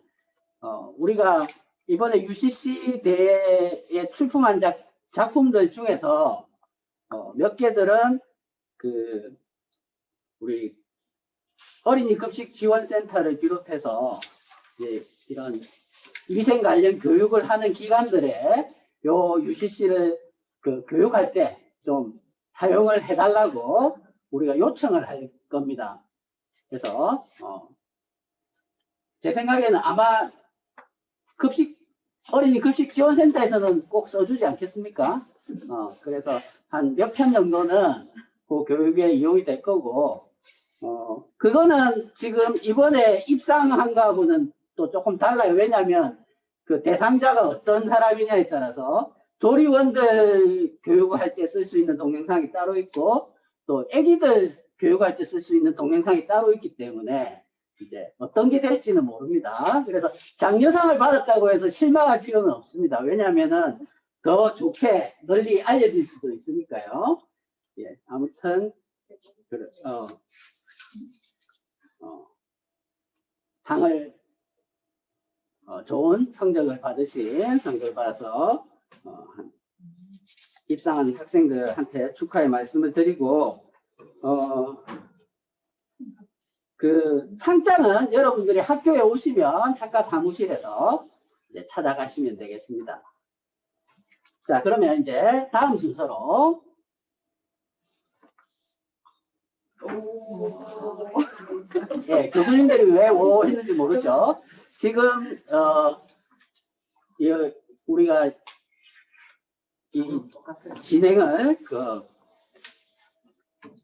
우리가 이번에 UCC 대회에 출품한 작품들 중에서 몇 개들은 그 우리 어린이 급식 지원센터를 비롯해서 이제 이런 위생 관련 교육을 하는 기관들에 요 UCC를 그 교육할 때 좀 사용을 해달라고 우리가 요청을 할 겁니다. 그래서 제 생각에는 아마 어린이 급식 지원센터에서는 꼭 써주지 않겠습니까? 그래서 한 몇 편 정도는 그 교육에 이용이 될 거고, 그거는 지금 이번에 입상한 거하고는 또 조금 달라요. 왜냐하면 그 대상자가 어떤 사람이냐에 따라서 조리원들 교육할 때 쓸 수 있는 동영상이 따로 있고, 또 애기들 교육할 때 쓸 수 있는 동영상이 따로 있기 때문에 이제 어떤 게 될지는 모릅니다. 그래서 장려상을 받았다고 해서 실망할 필요는 없습니다. 왜냐하면은 더 좋게 널리 알려질 수도 있으니까요. 예, 아무튼 상을 좋은 성적을 받아서 입상한 학생들한테 축하의 말씀을 드리고 그 상장은 여러분들이 학교에 오시면 학과 사무실에서 이제 찾아가시면 되겠습니다. 자, 그러면 이제 다음 순서로 예, 교수님들이 왜 오 했는지 모르죠. 지금 우리가 이 진행을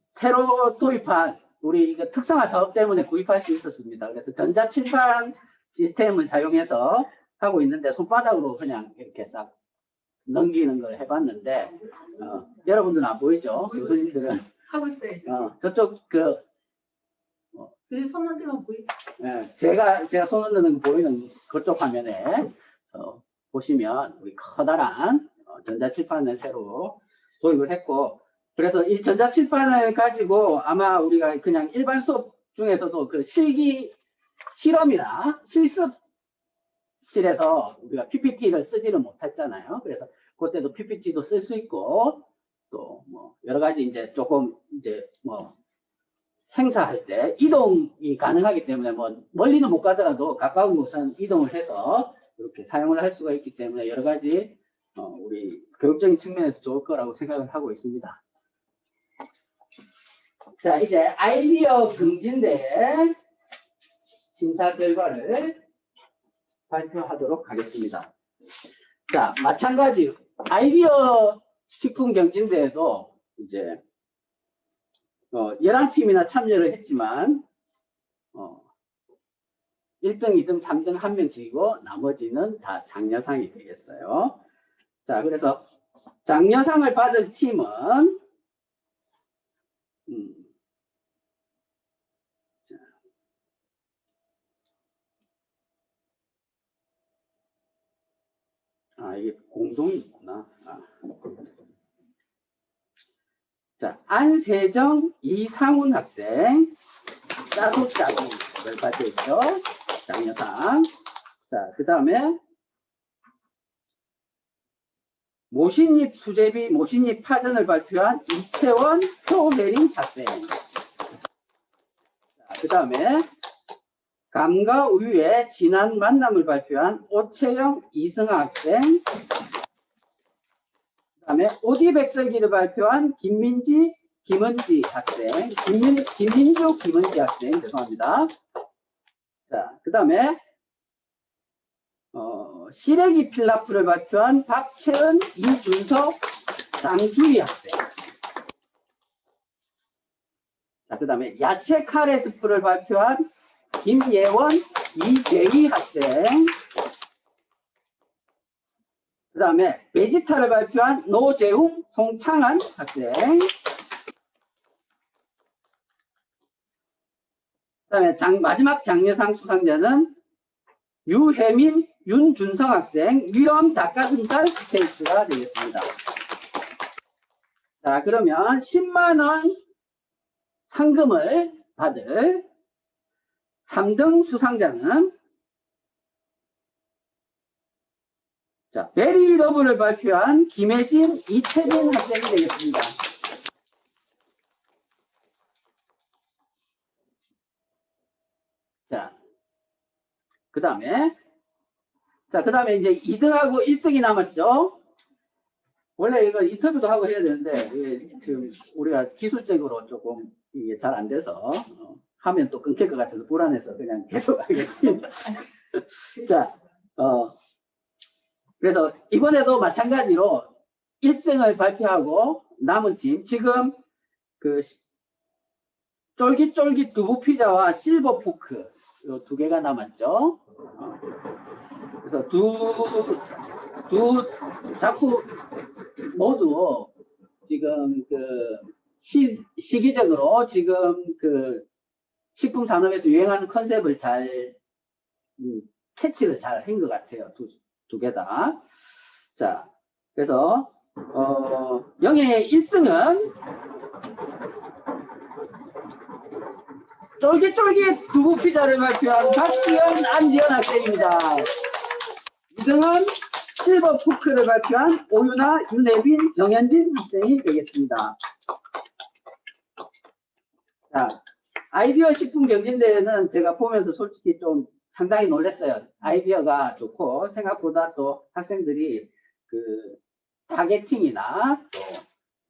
새로 도입한 우리 이거 특성화 사업 때문에 구입할 수 있었습니다. 그래서 전자칠판 시스템을 사용해서 하고 있는데 손바닥으로 그냥 이렇게 싹 넘기는 걸 해봤는데 여러분들은 안 보이죠? 교수님들은 하고 있어요. 저쪽 그 손 흔들면 보이죠? 예, 제가 손 흔드는 거 보이는 그쪽 화면에 보시면 우리 커다란 전자칠판을 새로 도입을 했고, 그래서 이 전자칠판을 가지고 아마 우리가 그냥 일반 수업 중에서도 그 실험이나 실습실에서 우리가 PPT를 쓰지는 못했잖아요. 그래서 그때도 PPT도 쓸 수 있고, 또 뭐 여러 가지 이제 조금 이제 뭐 행사할 때 이동이 가능하기 때문에 뭐 멀리는 못 가더라도 가까운 곳은 이동을 해서 이렇게 사용을 할 수가 있기 때문에 여러 가지 우리 교육적인 측면에서 좋을 거라고 생각을 하고 있습니다. 자, 이제 아이디어 경진대회 심사 결과를 발표하도록 하겠습니다. 자, 마찬가지 아이디어 식품 경진대회도 이제 11팀이나 참여를 했지만 1등, 2등, 3등 한 명씩이고 나머지는 다 장려상이 되겠어요. 자, 그래서 장려상을 받은 팀은 이게 공동이 있구나. 자, 안세정, 이상훈 학생, 짜고짜고를 발표했죠. 장려상. 자, 그 다음에 모신잎 수제비, 모신잎 파전을 발표한 이채원, 표혜린 학생. 그 다음에 감과 우유의 진한 만남을 발표한 오채영, 이승아 학생. 그 다음에 오디백설기를 발표한 김은지 학생. 김은지 학생. 죄송합니다. 자, 그 다음에 시래기 필라프를 발표한 박채은, 이준석, 장주희 학생. 자, 그 다음에 야채 카레 스프를 발표한 김예원, 이재희 학생. 그 다음에 베지타를 발표한 노재웅, 송창한 학생. 그 다음에 마지막 장려상 수상자는 유혜민, 윤준성 학생, 위럼 닭가슴살 스테이크가 되겠습니다. 자, 그러면 10만원 상금을 받을 3등 수상자는 자, 베리 러브를 발표한 김혜진, 이채빈 학생이 되겠습니다. 자, 그 다음에 이제 2등하고 1등이 남았죠. 원래 이거 인터뷰도 하고 해야 되는데 지금 우리가 기술적으로 조금 이게 잘 안 돼서 하면 또 끊길 것 같아서 불안해서 그냥 계속 하겠습니다. 자, 그래서 이번에도 마찬가지로 1등을 발표하고 남은 팀, 지금 그 쫄깃쫄깃 두부 피자와 실버 포크 이 두 개가 남았죠. 그래서 두 작품 모두 지금 그 시기적으로 지금 그 식품 산업에서 유행하는 컨셉을 잘 캐치를 잘 한 것 같아요. 두 개 다. 자, 그래서 영예의 1등은 쫄깃쫄깃 두부 피자를 발표한 박지연, 안지연 학생입니다. 2등은 실버 포크를 발표한 오윤아, 윤혜빈, 정현진 학생이 되겠습니다. 자, 아이디어 식품 경진대회는 제가 보면서 솔직히 좀 상당히 놀랐어요. 아이디어가 좋고 생각보다 또 학생들이 그 타겟팅이나 또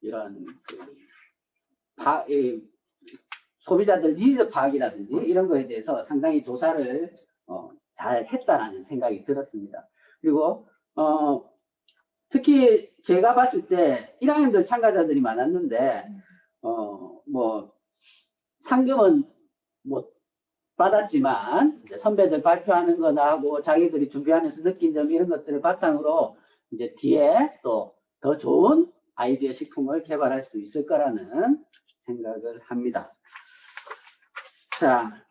이런 소비자들 니즈 파악이라든지 이런 거에 대해서 상당히 조사를 잘 했다라는 생각이 들었습니다. 그리고 특히 제가 봤을 때 1학년들 참가자들이 많았는데 뭐 상금은 못 받았지만 이제 선배들 발표하는 거나 하고 자기들이 준비하면서 느낀 점 이런 것들을 바탕으로 이제 뒤에 또 더 좋은 아이디어 식품을 개발할 수 있을 거라는 생각을 합니다. 자,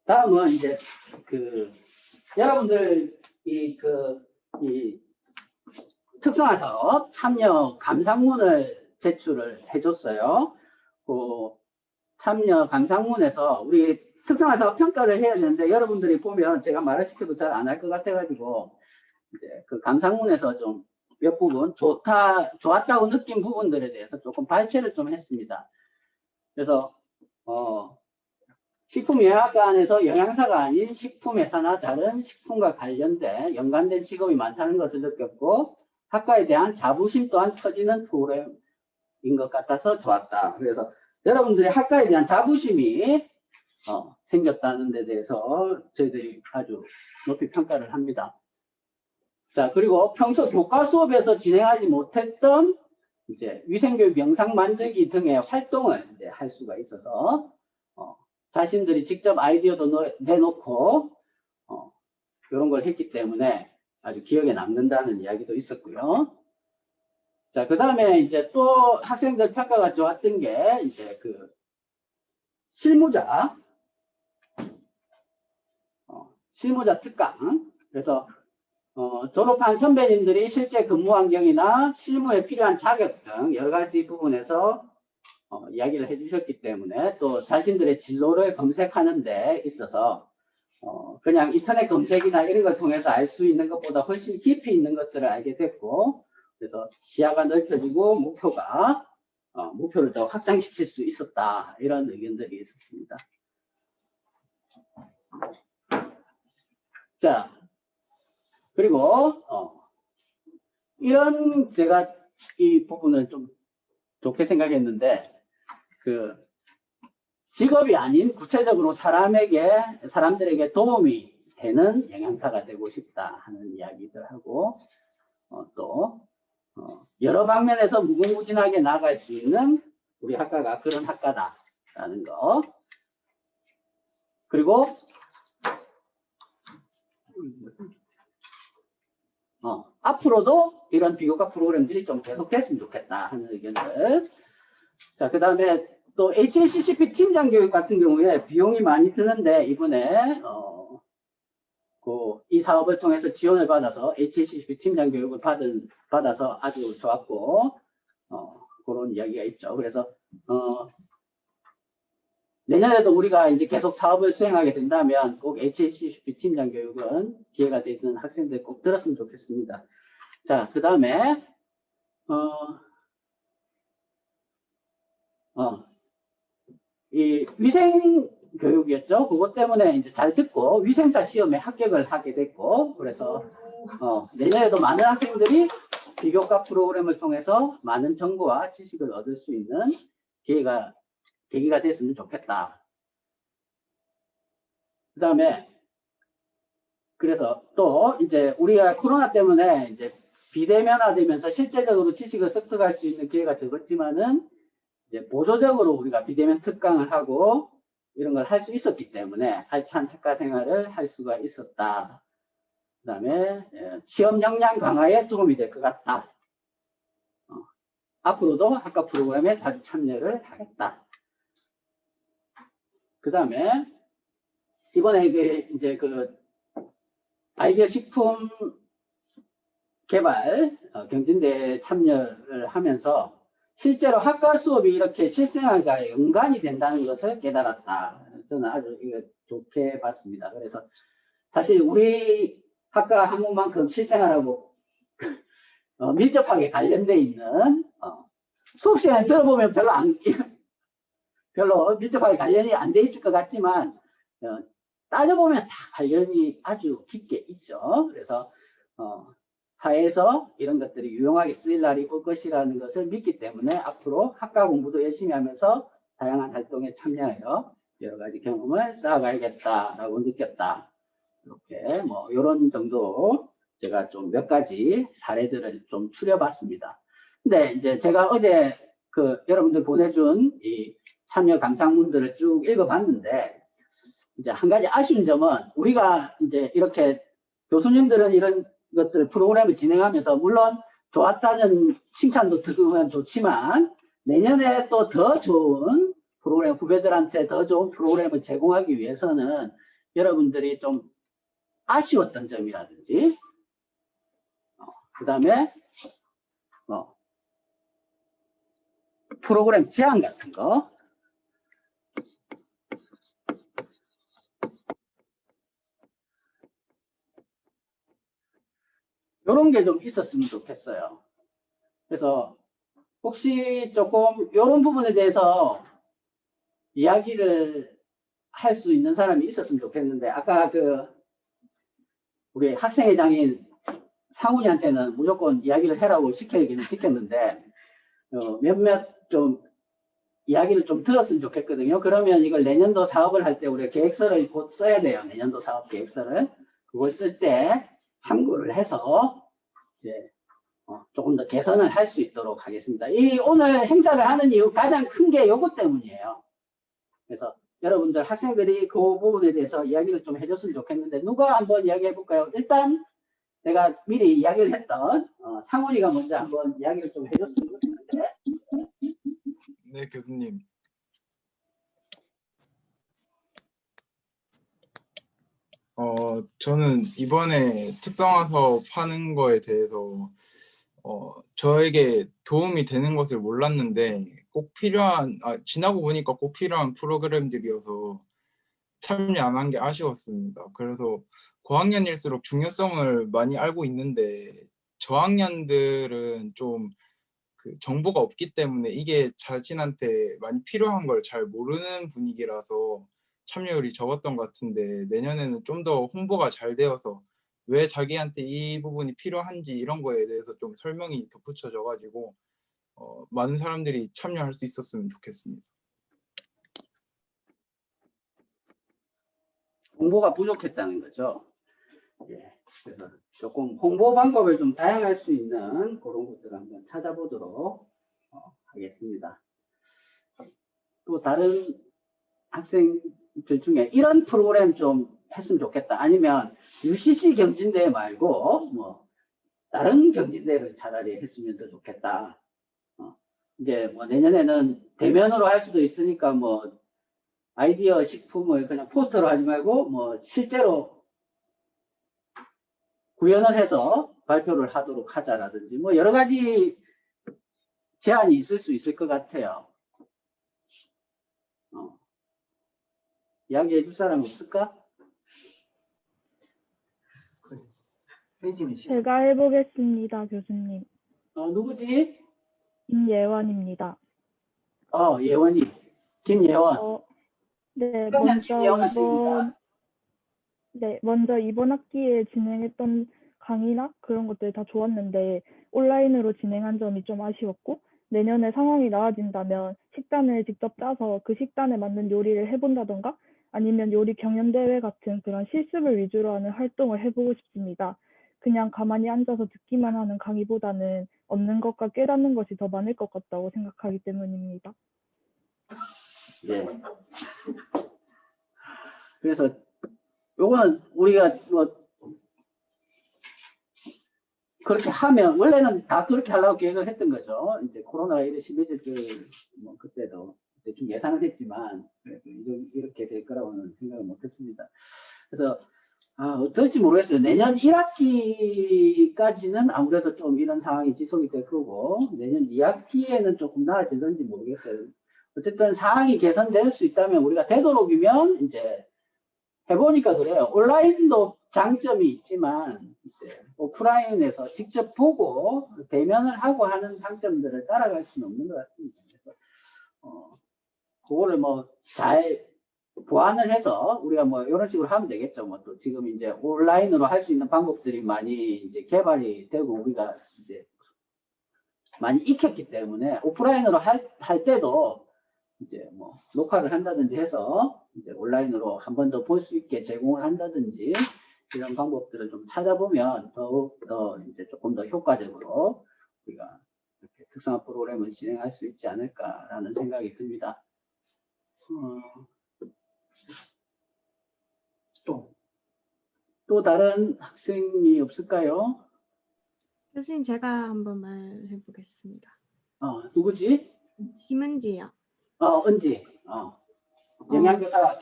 다음은 이제 여러분들 이 특성화 사업 참여 감상문을 제출을 해줬어요. 그 참여 감상문에서 우리 특성화 사업 평가를 해야 되는데 여러분들이 보면 제가 말을 시켜도 잘 안 할 것 같아가지고 이제 그 감상문에서 좀 몇 부분 좋았다고 느낀 부분들에 대해서 조금 발췌를 좀 했습니다. 그래서 식품영양학과 안에서 영양사가 아닌 식품회사나 다른 식품과 관련된 연관된 직업이 많다는 것을 느꼈고 학과에 대한 자부심 또한 커지는 프로그램인 것 같아서 좋았다. 그래서 여러분들의 학과에 대한 자부심이 생겼다는 데 대해서 저희들이 아주 높이 평가를 합니다. 자, 그리고 평소 교과 수업에서 진행하지 못했던 이제 위생교육 영상 만들기 등의 활동을 이제 할 수가 있어서 자신들이 직접 아이디어도 내놓고 이런 걸 했기 때문에 아주 기억에 남는다는 이야기도 있었고요. 자, 그 다음에 이제 또 학생들 평가가 좋았던 게 이제 그 실무자 특강. 그래서 졸업한 선배님들이 실제 근무 환경이나 실무에 필요한 자격 등 여러 가지 부분에서 이야기를 해주셨기 때문에 또 자신들의 진로를 검색하는 데 있어서 그냥 인터넷 검색이나 이런 걸 통해서 알 수 있는 것보다 훨씬 깊이 있는 것들을 알게 됐고 그래서 시야가 넓혀지고 목표를 더 확장시킬 수 있었다 이런 의견들이 있었습니다. 자, 그리고 이런 제가 이 부분을 좀 좋게 생각했는데 그 직업이 아닌 구체적으로 사람들에게 도움이 되는 영양사가 되고 싶다 하는 이야기들 하고 또 여러 방면에서 무궁무진하게 나아갈 수 있는 우리 학과가 그런 학과다라는 거. 그리고 앞으로도 이런 비교과 프로그램들이 좀 계속됐으면 좋겠다 하는 의견들. 자, 그 다음에 또 HACCP 팀장 교육 같은 경우에 비용이 많이 드는데 이번에 이 사업을 통해서 지원을 받아서 HACCP 팀장 교육을 받아서 아주 좋았고 그런 이야기가 있죠. 그래서 내년에도 우리가 이제 계속 사업을 수행하게 된다면 꼭 HACCP 팀장 교육은 기회가 되시는 학생들 꼭 들었으면 좋겠습니다. 자, 그 다음에 이 위생 교육이었죠. 그것 때문에 이제 잘 듣고 위생사 시험에 합격을 하게 됐고 그래서 내년에도 많은 학생들이 비교과 프로그램을 통해서 많은 정보와 지식을 얻을 수 있는 계기가 됐으면 좋겠다. 그 다음에 그래서 또 이제 우리가 코로나 때문에 이제 비대면화되면서 실제적으로 지식을 습득할 수 있는 기회가 적었지만은 이제 보조적으로 우리가 비대면 특강을 하고 이런 걸 할 수 있었기 때문에 알찬 학과 생활을 할 수가 있었다. 그 다음에 시험 역량 강화에 도움이 될 것 같다. 앞으로도 학과 프로그램에 자주 참여를 하겠다. 그 다음에 이번에 이제 아이디어 식품 개발 경진대에 참여를 하면서 실제로 학과 수업이 이렇게 실생활과 연관이 된다는 것을 깨달았다. 저는 아주 이거 좋게 봤습니다. 그래서 사실 우리 학과 한국만큼 실생활하고 밀접하게 관련돼 있는 수업 시간에 들어보면 별로 밀접하게 관련이 안 돼 있을 것 같지만 따져보면 다 관련이 아주 깊게 있죠. 그래서 사회에서 이런 것들이 유용하게 쓰일 날이 올 것이라는 것을 믿기 때문에 앞으로 학과 공부도 열심히 하면서 다양한 활동에 참여하여 여러 가지 경험을 쌓아가야겠다라고 느꼈다. 이렇게 이런 정도 제가 좀 몇 가지 사례들을 좀 추려봤습니다. 근데 이제 제가 어제 여러분들 보내준 이 참여 감상문들을 쭉 읽어봤는데 이제 한 가지 아쉬운 점은 우리가 이제 이렇게 교수님들은 이런 것들 프로그램을 진행하면서 물론 좋았다는 칭찬도 들으면 좋지만 내년에 또 더 좋은 프로그램, 후배들한테 더 좋은 프로그램을 제공하기 위해서는 여러분들이 좀 아쉬웠던 점이라든지 그 다음에 프로그램 제안 같은 거 이런 게 좀 있었으면 좋겠어요. 그래서 혹시 조금 이런 부분에 대해서 이야기를 할 수 있는 사람이 있었으면 좋겠는데 아까 우리 학생회장인 상훈이한테는 무조건 이야기를 해라고 시키기는 시켰는데 몇몇 좀 이야기를 좀 들었으면 좋겠거든요. 그러면 이걸 내년도 사업을 할 때 우리가 계획서를 곧 써야 돼요. 내년도 사업 계획서를. 그걸 쓸 때 참고를 해서 이제 조금 더 개선을 할 수 있도록 하겠습니다. 오늘 행사를 하는 이유 가장 큰 게 요것 때문이에요. 그래서 여러분들 학생들이 그 부분에 대해서 이야기를 좀 해줬으면 좋겠는데 누가 한번 이야기해 볼까요? 일단 내가 미리 이야기를 했던 상훈이가 먼저 한번 이야기를 좀 해줬으면 좋겠는데. 네, 교수님. 저는 이번에 특성화 사업 하는 거에 대해서 저에게 도움이 되는 것을 몰랐는데 꼭 필요한, 지나고 보니까 꼭 필요한 프로그램들이어서 참여 안 한 게 아쉬웠습니다. 그래서 고학년일수록 중요성을 많이 알고 있는데 저학년들은 좀 정보가 없기 때문에 이게 자신한테 많이 필요한 걸 잘 모르는 분위기라서 참여율이 적었던 것 같은데 내년에는 좀 더 홍보가 잘 되어서 왜 자기한테 이 부분이 필요한지 이런 거에 대해서 좀 설명이 덧붙여져 가지고 많은 사람들이 참여할 수 있었으면 좋겠습니다. 홍보가 부족했다는 거죠. 예, 그래서 조금 홍보 방법을 좀 다양할 수 있는 그런 것들을 한번 찾아보도록 하겠습니다. 또 다른 학생들 중에 이런 프로그램 좀 했으면 좋겠다. 아니면 UCC 경진대 말고 다른 경진대를 차라리 했으면 더 좋겠다. 이제 내년에는 대면으로 할 수도 있으니까 아이디어 식품을 그냥 포스터로 하지 말고 실제로 구현을 해서 발표를 하도록 하자라든지 여러 가지 제안이 있을 수 있을 것 같아요. 이야기해 줄 사람 없을까? 제가 해보겠습니다, 교수님. 누구지? 김예원입니다. 예원이. 김예원. 네, 김예원 먼저 이번 학기에 진행했던 강의나 그런 것들 다 좋았는데 온라인으로 진행한 점이 좀 아쉬웠고 내년에 상황이 나아진다면 식단을 직접 짜서 그 식단에 맞는 요리를 해본다던가 아니면 요리 경연대회 같은 그런 실습을 위주로 하는 활동을 해보고 싶습니다. 그냥 가만히 앉아서 듣기만 하는 강의보다는 얻는 것과 깨닫는 것이 더 많을 것 같다고 생각하기 때문입니다. 예. 그래서 요거는 우리가 그렇게 하면 원래는 다 그렇게 하려고 계획을 했던 거죠. 이제 코로나가 이래 심해질 줄 그때도 대충 예상은 했지만 그래도 이렇게 될 거라고는 생각을 못했습니다. 그래서 어떨지 모르겠어요. 내년 1학기까지는 아무래도 좀 이런 상황이 지속이 될 거고 내년 2학기에는 조금 나아질는지 모르겠어요. 어쨌든 상황이 개선될 수 있다면 우리가 되도록이면 이제 해보니까 그래요. 온라인도 장점이 있지만 이제 오프라인에서 직접 보고 대면을 하고 하는 장점들을 따라갈 수는 없는 것 같습니다. 그래서 그거를 뭐 잘 보완을 해서 우리가 뭐 이런 식으로 하면 되겠죠. 뭐 또 지금 이제 온라인으로 할 수 있는 방법들이 많이 이제 개발이 되고 우리가 이제 많이 익혔기 때문에 오프라인으로 할 때도 이제 뭐 녹화를 한다든지 해서 이제 온라인으로 한 번 더 볼 수 있게 제공을 한다든지 이런 방법들을 좀 찾아보면 더욱 더 이제 조금 더 효과적으로 우리가 이렇게 특성화 프로그램을 진행할 수 있지 않을까라는 생각이 듭니다. 또 다른 학생이 없을까요? 교수님, 제가 한번 말해 보겠습니다. 누구지? 김은지요. 은지. 영양교사.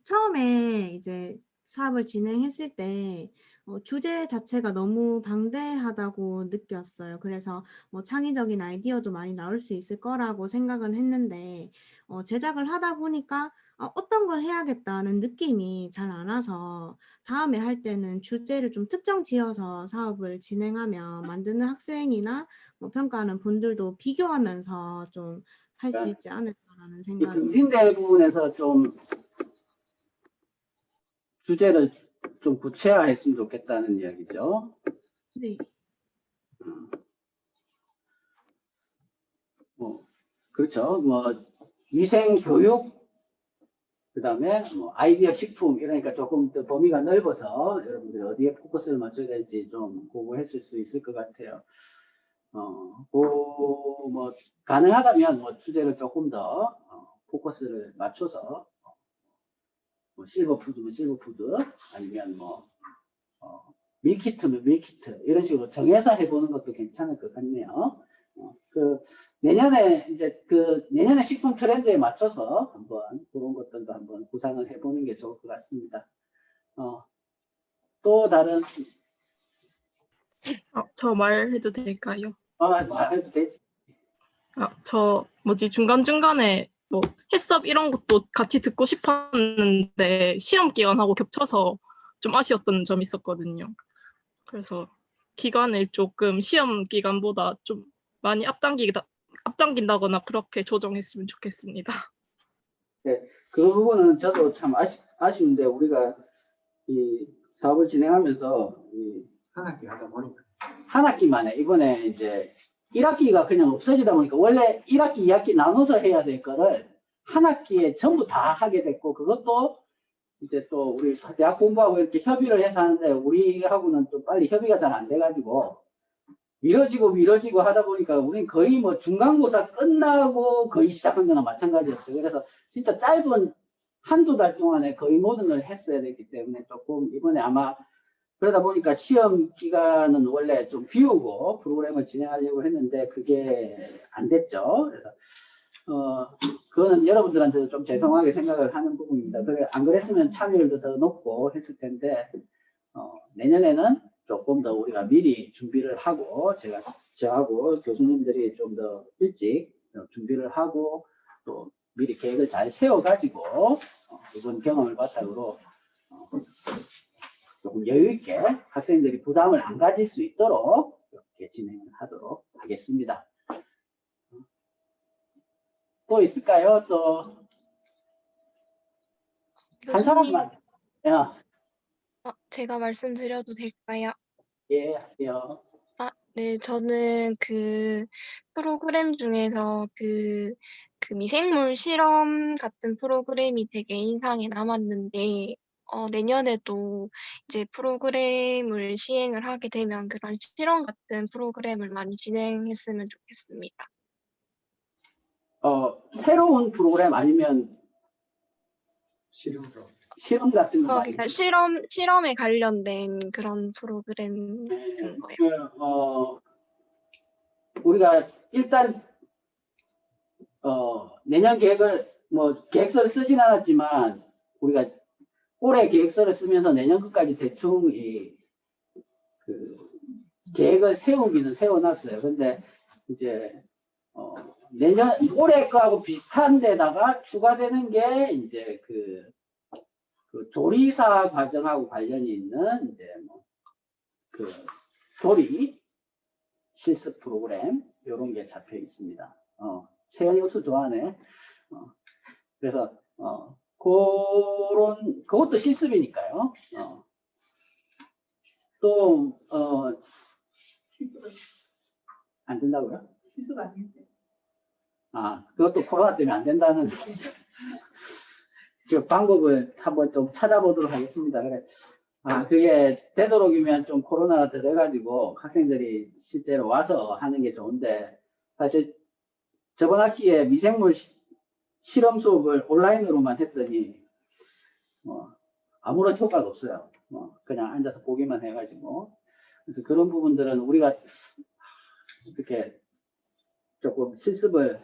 처음에 이제 사업을 진행했을 때 주제 자체가 너무 방대하다고 느꼈어요. 그래서 뭐 창의적인 아이디어도 많이 나올 수 있을 거라고 생각은 했는데 제작을 하다 보니까 어떤 걸 해야겠다는 느낌이 잘 안 와서 다음에 할 때는 주제를 좀 특정 지어서 사업을 진행하면 만드는 학생이나 뭐 평가하는 분들도 비교하면서 좀 할 수 있지 않을까라는 이 생각이. 경진대 부분에서 좀 주제를 좀 구체화했으면 좋겠다는 이야기죠. 네. 그렇죠. 뭐 위생 교육, 그다음에 뭐 아이디어 식품 이러니까 조금 더 범위가 넓어서 여러분들이 어디에 포커스를 맞춰야 될지 좀 공부했을 수 있을 것 같아요. 뭐 가능하다면 뭐 주제를 조금 더 포커스를 맞춰서 뭐 실버푸드면 실버푸드 아니면 뭐 밀키트면 밀키트 이런 식으로 정해서 해보는 것도 괜찮을 것 같네요. 내년에 이제 내년에 식품 트렌드에 맞춰서 한번 그런 것들도 한번 구상을 해보는 게 좋을 것 같습니다. 또 다른 저 말해도 될까요? 말해도 되지. 저 중간중간에 뭐 해썹 이런 것도 같이 듣고 싶었는데 시험 기간하고 겹쳐서 좀 아쉬웠던 점이 있었거든요. 그래서 기간을 조금 시험 기간보다 좀 많이 앞당긴다거나 그렇게 조정했으면 좋겠습니다. 네, 그 부분은 저도 참 아쉬운데 우리가 이 사업을 진행하면서 한 학기 하다 보니까 한 학기만에 이번에 이제 1학기가 그냥 없어지다 보니까 원래 1학기, 2학기 나눠서 해야 될 거를 한 학기에 전부 다 하게 됐고 그것도 이제 또 우리 대학 공부하고 이렇게 협의를 해서 하는데 우리하고는 좀 빨리 협의가 잘 안 돼가지고 미뤄지고 하다 보니까 우리는 거의 뭐 중간고사 끝나고 거의 시작한 거나 마찬가지였어요. 그래서 진짜 짧은 한두 달 동안에 거의 모든 걸 했어야 됐기 때문에 조금 이번에 아마 그러다 보니까 시험 기간은 원래 좀 비우고 프로그램을 진행하려고 했는데 그게 안 됐죠. 그래서 그거는 여러분들한테도 좀 죄송하게 생각을 하는 부분입니다. 그래 안 그랬으면 참여율도 더 높고 했을 텐데 내년에는 조금 더 우리가 미리 준비를 하고 저하고 교수님들이 좀 더 일찍 준비를 하고 또 미리 계획을 잘 세워가지고 이번 경험을 바탕으로 조금 여유 있게 학생들이 부담을 안 가질 수 있도록 이렇게 진행을 하도록 하겠습니다. 또 있을까요? 또 한 사람만. 제가 말씀드려도 될까요? 예, 하세요. 네, 저는 그 프로그램 중에서 그 미생물 실험 같은 프로그램이 되게 인상에 남았는데, 내년에도 이제 프로그램을 시행을 하게 되면 그런 실험 같은 프로그램을 많이 진행했으면 좋겠습니다. 새로운 프로그램 아니면 실험 같은 거 많이. 그러니까 실험에 관련된 그런 프로그램 같은 거요. 우리가 일단 내년 계획을 뭐 계획서를 쓰진 않았지만 우리가 올해 계획서를 쓰면서 내년 끝까지 대충 그 계획을 세우기는 세워놨어요. 근데 이제 내년 올해 거하고 비슷한 데다가 추가되는 게 이제 그 조리사 과정하고 관련이 있는 이제 뭐 그 조리 실습 프로그램 이런 게 잡혀 있습니다. 세연이 옥수 좋아하네. 그래서 그것도 실습이니까요. 또 안 된다고요? 실수가 아닌데. 그것도 코로나 때문에 안 된다는 그 방법을 한번 좀 찾아보도록 하겠습니다. 그래. 그게 되도록이면 좀 코로나가 더 돼가지고 학생들이 실제로 와서 하는 게 좋은데, 사실 저번 학기에 미생물 실험 수업을 온라인으로만 했더니 아무런 효과가 없어요. 그냥 앉아서 보기만 해가지고. 그래서 그런 부분들은 우리가 이렇게 조금 실습을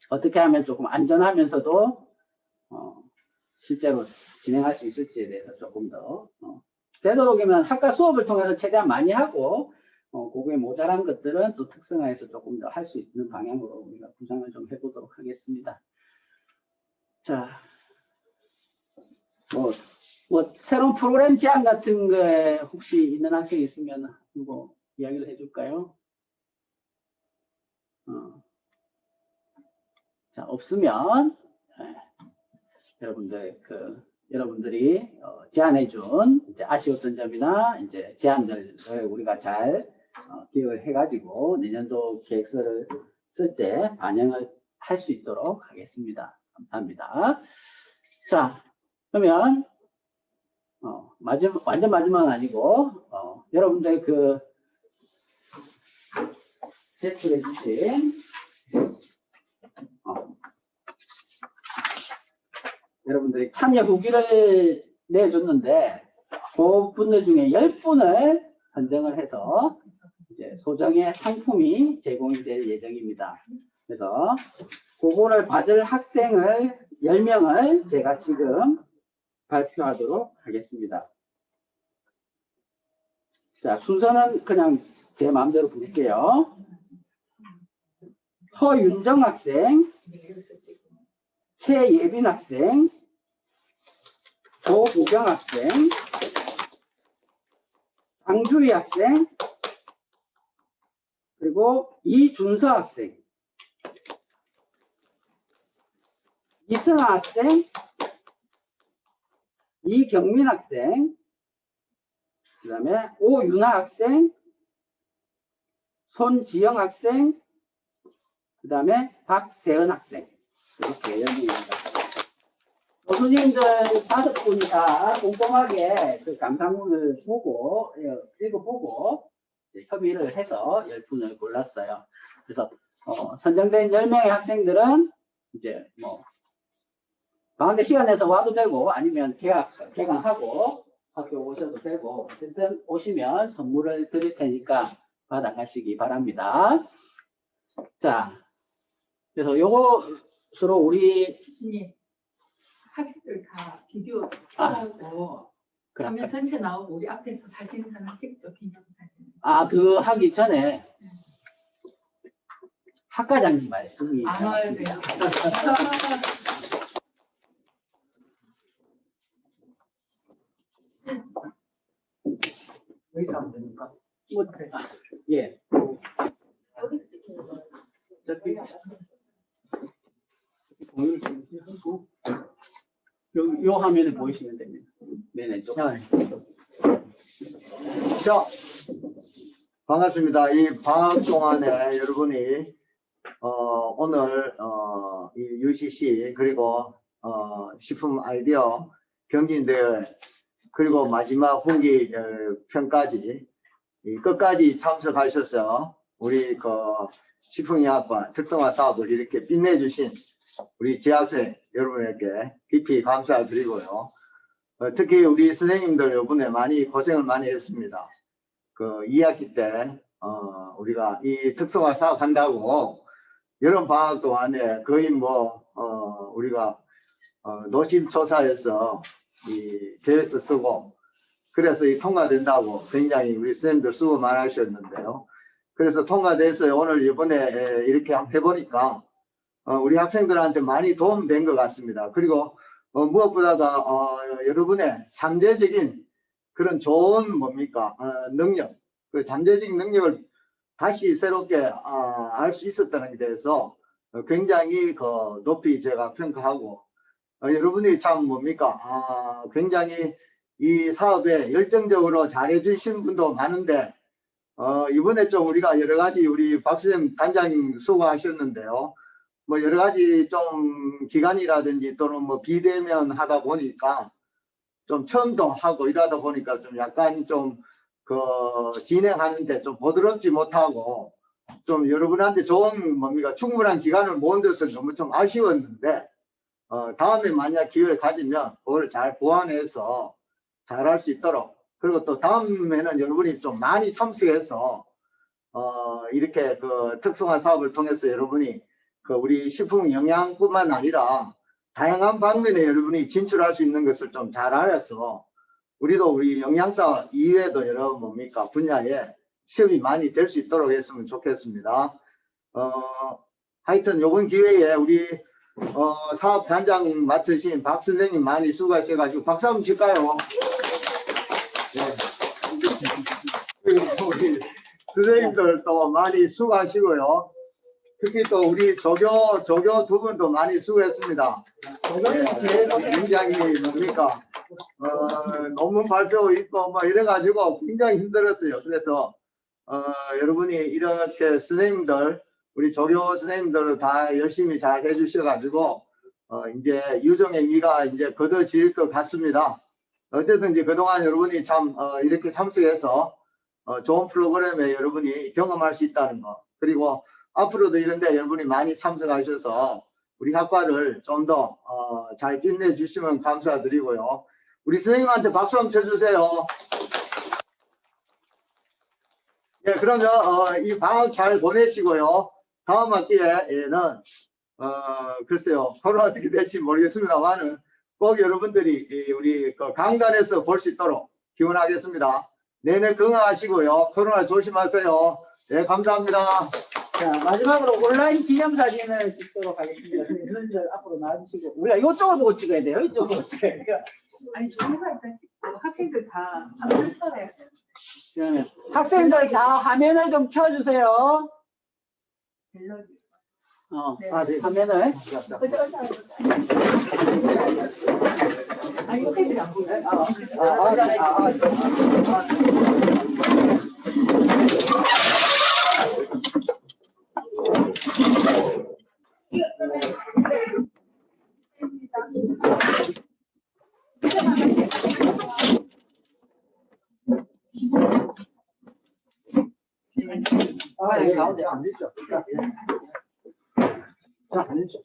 어떻게 하면 조금 안전하면서도 실제로 진행할 수 있을지에 대해서 조금 더 되도록이면 학과 수업을 통해서 최대한 많이 하고 그거에 모자란 것들은 또 특성화해서 조금 더 할 수 있는 방향으로 우리가 구상을 좀 해보도록 하겠습니다. 자, 뭐 새로운 프로그램 제안 같은 거에 혹시 있는 학생이 있으면 누구 이야기를 해줄까요? 자, 없으면 여러분들이 제안해준 이제 아쉬웠던 점이나 이제 제안들을 우리가 잘 기억을 해가지고 내년도 계획서를 쓸 때 반영을 할 수 있도록 하겠습니다. 감사합니다. 자, 그러면 완전 마지막은 아니고 여러분들 그 제출해 주신 여러분들이 참여 후기를 내줬는데 그 분들 중에 10분을 선정을 해서 이제 소정의 상품이 제공이 될 예정입니다. 그래서 그거를 받을 학생을 10명을 제가 지금 발표하도록 하겠습니다. 자, 순서는 그냥 제 마음대로 부를게요. 허윤정 학생, 최예빈 학생, 조보경 학생, 장주희 학생, 그리고 이준서 학생, 이승아 학생, 이경민 학생, 그 다음에 오윤아 학생, 손지영 학생, 그 다음에 박세은 학생. 이렇게 10명입니다. 교수님들 5분이 다 꼼꼼하게 그 감상문을 보고, 읽어보고 협의를 해서 10분을 골랐어요. 그래서 선정된 10명의 학생들은 이제 뭐 가운데 시간 내서 와도 되고 아니면 개강하고 학교 오셔도 되고 어쨌든 오시면 선물을 드릴 테니까 받아가시기 바랍니다. 자, 그래서 요것으로 우리 교수님 학생들 다 비디오 촬영하고 화면 전체 나오고 우리 앞에서 사진 하나 찍죠. 기념사진. 그 하기 전에 학과장님 말씀이 안 와야 돼요. 여기서 하면 됩니까? 예. 공유를 하고 요 화면에 보이시면 됩니다. 네네. 자, 반갑습니다. 이 방학 동안에 여러분이 오늘 이 UCC 그리고 식품 아이디어 경진대회 그리고 마지막 후기 편까지 끝까지 참석하셔서 우리 그 식품의학과 특성화 사업을 이렇게 빛내주신 우리 재학생 여러분에게 깊이 감사드리고요. 특히 우리 선생님들 이번에 많이 고생을 많이 했습니다. 그 2학기 때 우리가 이 특성화 사업한다고 여름 방학 동안에 거의 우리가 노심초사해서 이 계획서 쓰고 그래서 이 통과된다고 굉장히 우리 선생님들 수고 많으셨는데요. 그래서 통과돼서 오늘 이번에 이렇게 해보니까 우리 학생들한테 많이 도움된 것 같습니다. 그리고 무엇보다도 여러분의 잠재적인 그런 좋은 능력, 그 잠재적인 능력을 다시 새롭게 알 수 있었다는 데 대해서 굉장히 높이 제가 평가하고 여러분이 참 굉장히 이 사업에 열정적으로 잘해 주신 분도 많은데 이번에 좀 우리가 여러 가지 우리 박 선생님 단장님 수고하셨는데요. 여러 가지 좀 기간이라든지 또는 비대면 하다 보니까 좀 처음도 하고 이러다 보니까 좀 약간 좀 진행하는데 좀 부드럽지 못하고 좀 여러분한테 좋은 충분한 기간을 못 얻어서 너무 좀 아쉬웠는데 다음에 만약 기회를 가지면 그걸 잘 보완해서 잘 할 수 있도록 그리고 또 다음에는 여러분이 좀 많이 참석해서 이렇게 특성화 사업을 통해서 여러분이 우리 식품 영양뿐만 아니라 다양한 방면에 여러분이 진출할 수 있는 것을 좀 잘 알아서 우리도 우리 영양사 이외에도 여러 분야에 시험이 많이 될 수 있도록 했으면 좋겠습니다. 하여튼 이번 기회에 우리 사업 단장 맡으신 박 선생님 많이 수고하셔가지고 박수 한번 칠까요? 네. 그리고 우리 선생님들도 많이 수고하시고요. 특히 또 우리 조교 두 분도 많이 수고했습니다. 네, 굉장히 논문 발표 있고 이래가지고 굉장히 힘들었어요. 그래서 여러분이 이렇게 선생님들 우리 조교 선생님들 다 열심히 잘 해주셔가지고 이제 유종의 미가 이제 거둬질 것 같습니다. 어쨌든 이제 그동안 여러분이 참 이렇게 참석해서 좋은 프로그램에 여러분이 경험할 수 있다는 거 그리고 앞으로도 이런데 여러분이 많이 참석하셔서 우리 학과를 좀 더 잘 빛내주시면 감사드리고요. 우리 선생님한테 박수 한번 쳐주세요. 네, 그러면 이 방학 잘 보내시고요. 다음 학기에는 글쎄요 코로나 어떻게 될지 모르겠습니다만은 꼭 여러분들이 우리 강단에서 볼 수 있도록 기원하겠습니다. 내내 건강하시고요. 코로나 조심하세요. 네, 감사합니다. 자, 마지막으로 온라인 기념사진을 찍도록 하겠습니다. 선생님들 앞으로 나와주시고 우리가 이쪽을 보고 찍어야 돼요. 이쪽을 찍어야 돼요. 아니 저희가 일단 학생들 다 화면을 켜야 돼요. 그러면 학생들 다 화면을 좀 켜주세요. 네. 네. 화면을. 아니 학생들이 안 보여요. 가운데 앉으시죠. 자, 앉으시죠.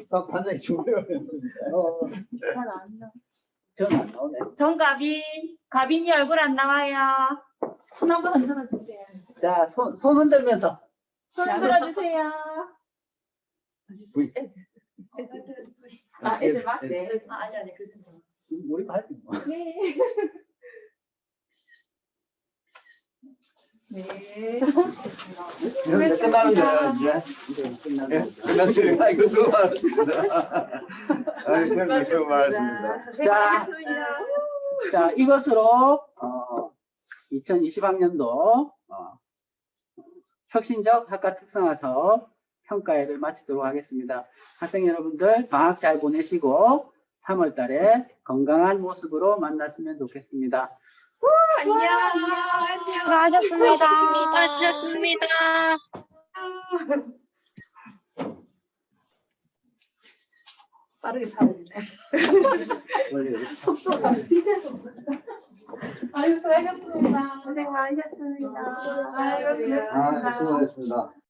딱 단장이 죽어요. 전 안 나오네. 가빈이 얼굴 안 나와요. 손 한번 흔들어주세요. 자, 손 흔들면서. 손 흔들어주세요. 애들 막? 네. 아니, 그 생각. 우리 발표. 네. 네. 이런 게 끝나는 거예요, 이제. 네, 끝났습니다. 아이고, 수고 많으십니다. 아이고, 선생님, 수고 많으십니다. 자, 이것으로 2020학년도 혁신적 학과 특성화 사업 평가회를 마치도록 하겠습니다. 학생 여러분들 방학 잘 보내시고 3월 달에 건강한 모습으로 만났으면 좋겠습니다. 안녕. 수고하셨습니다. 빠르게 사라지네. 속도가 빛의 속도. 아유, 수고하셨습니다. 고생 많으셨습니다. 아유, 수고하셨습니다.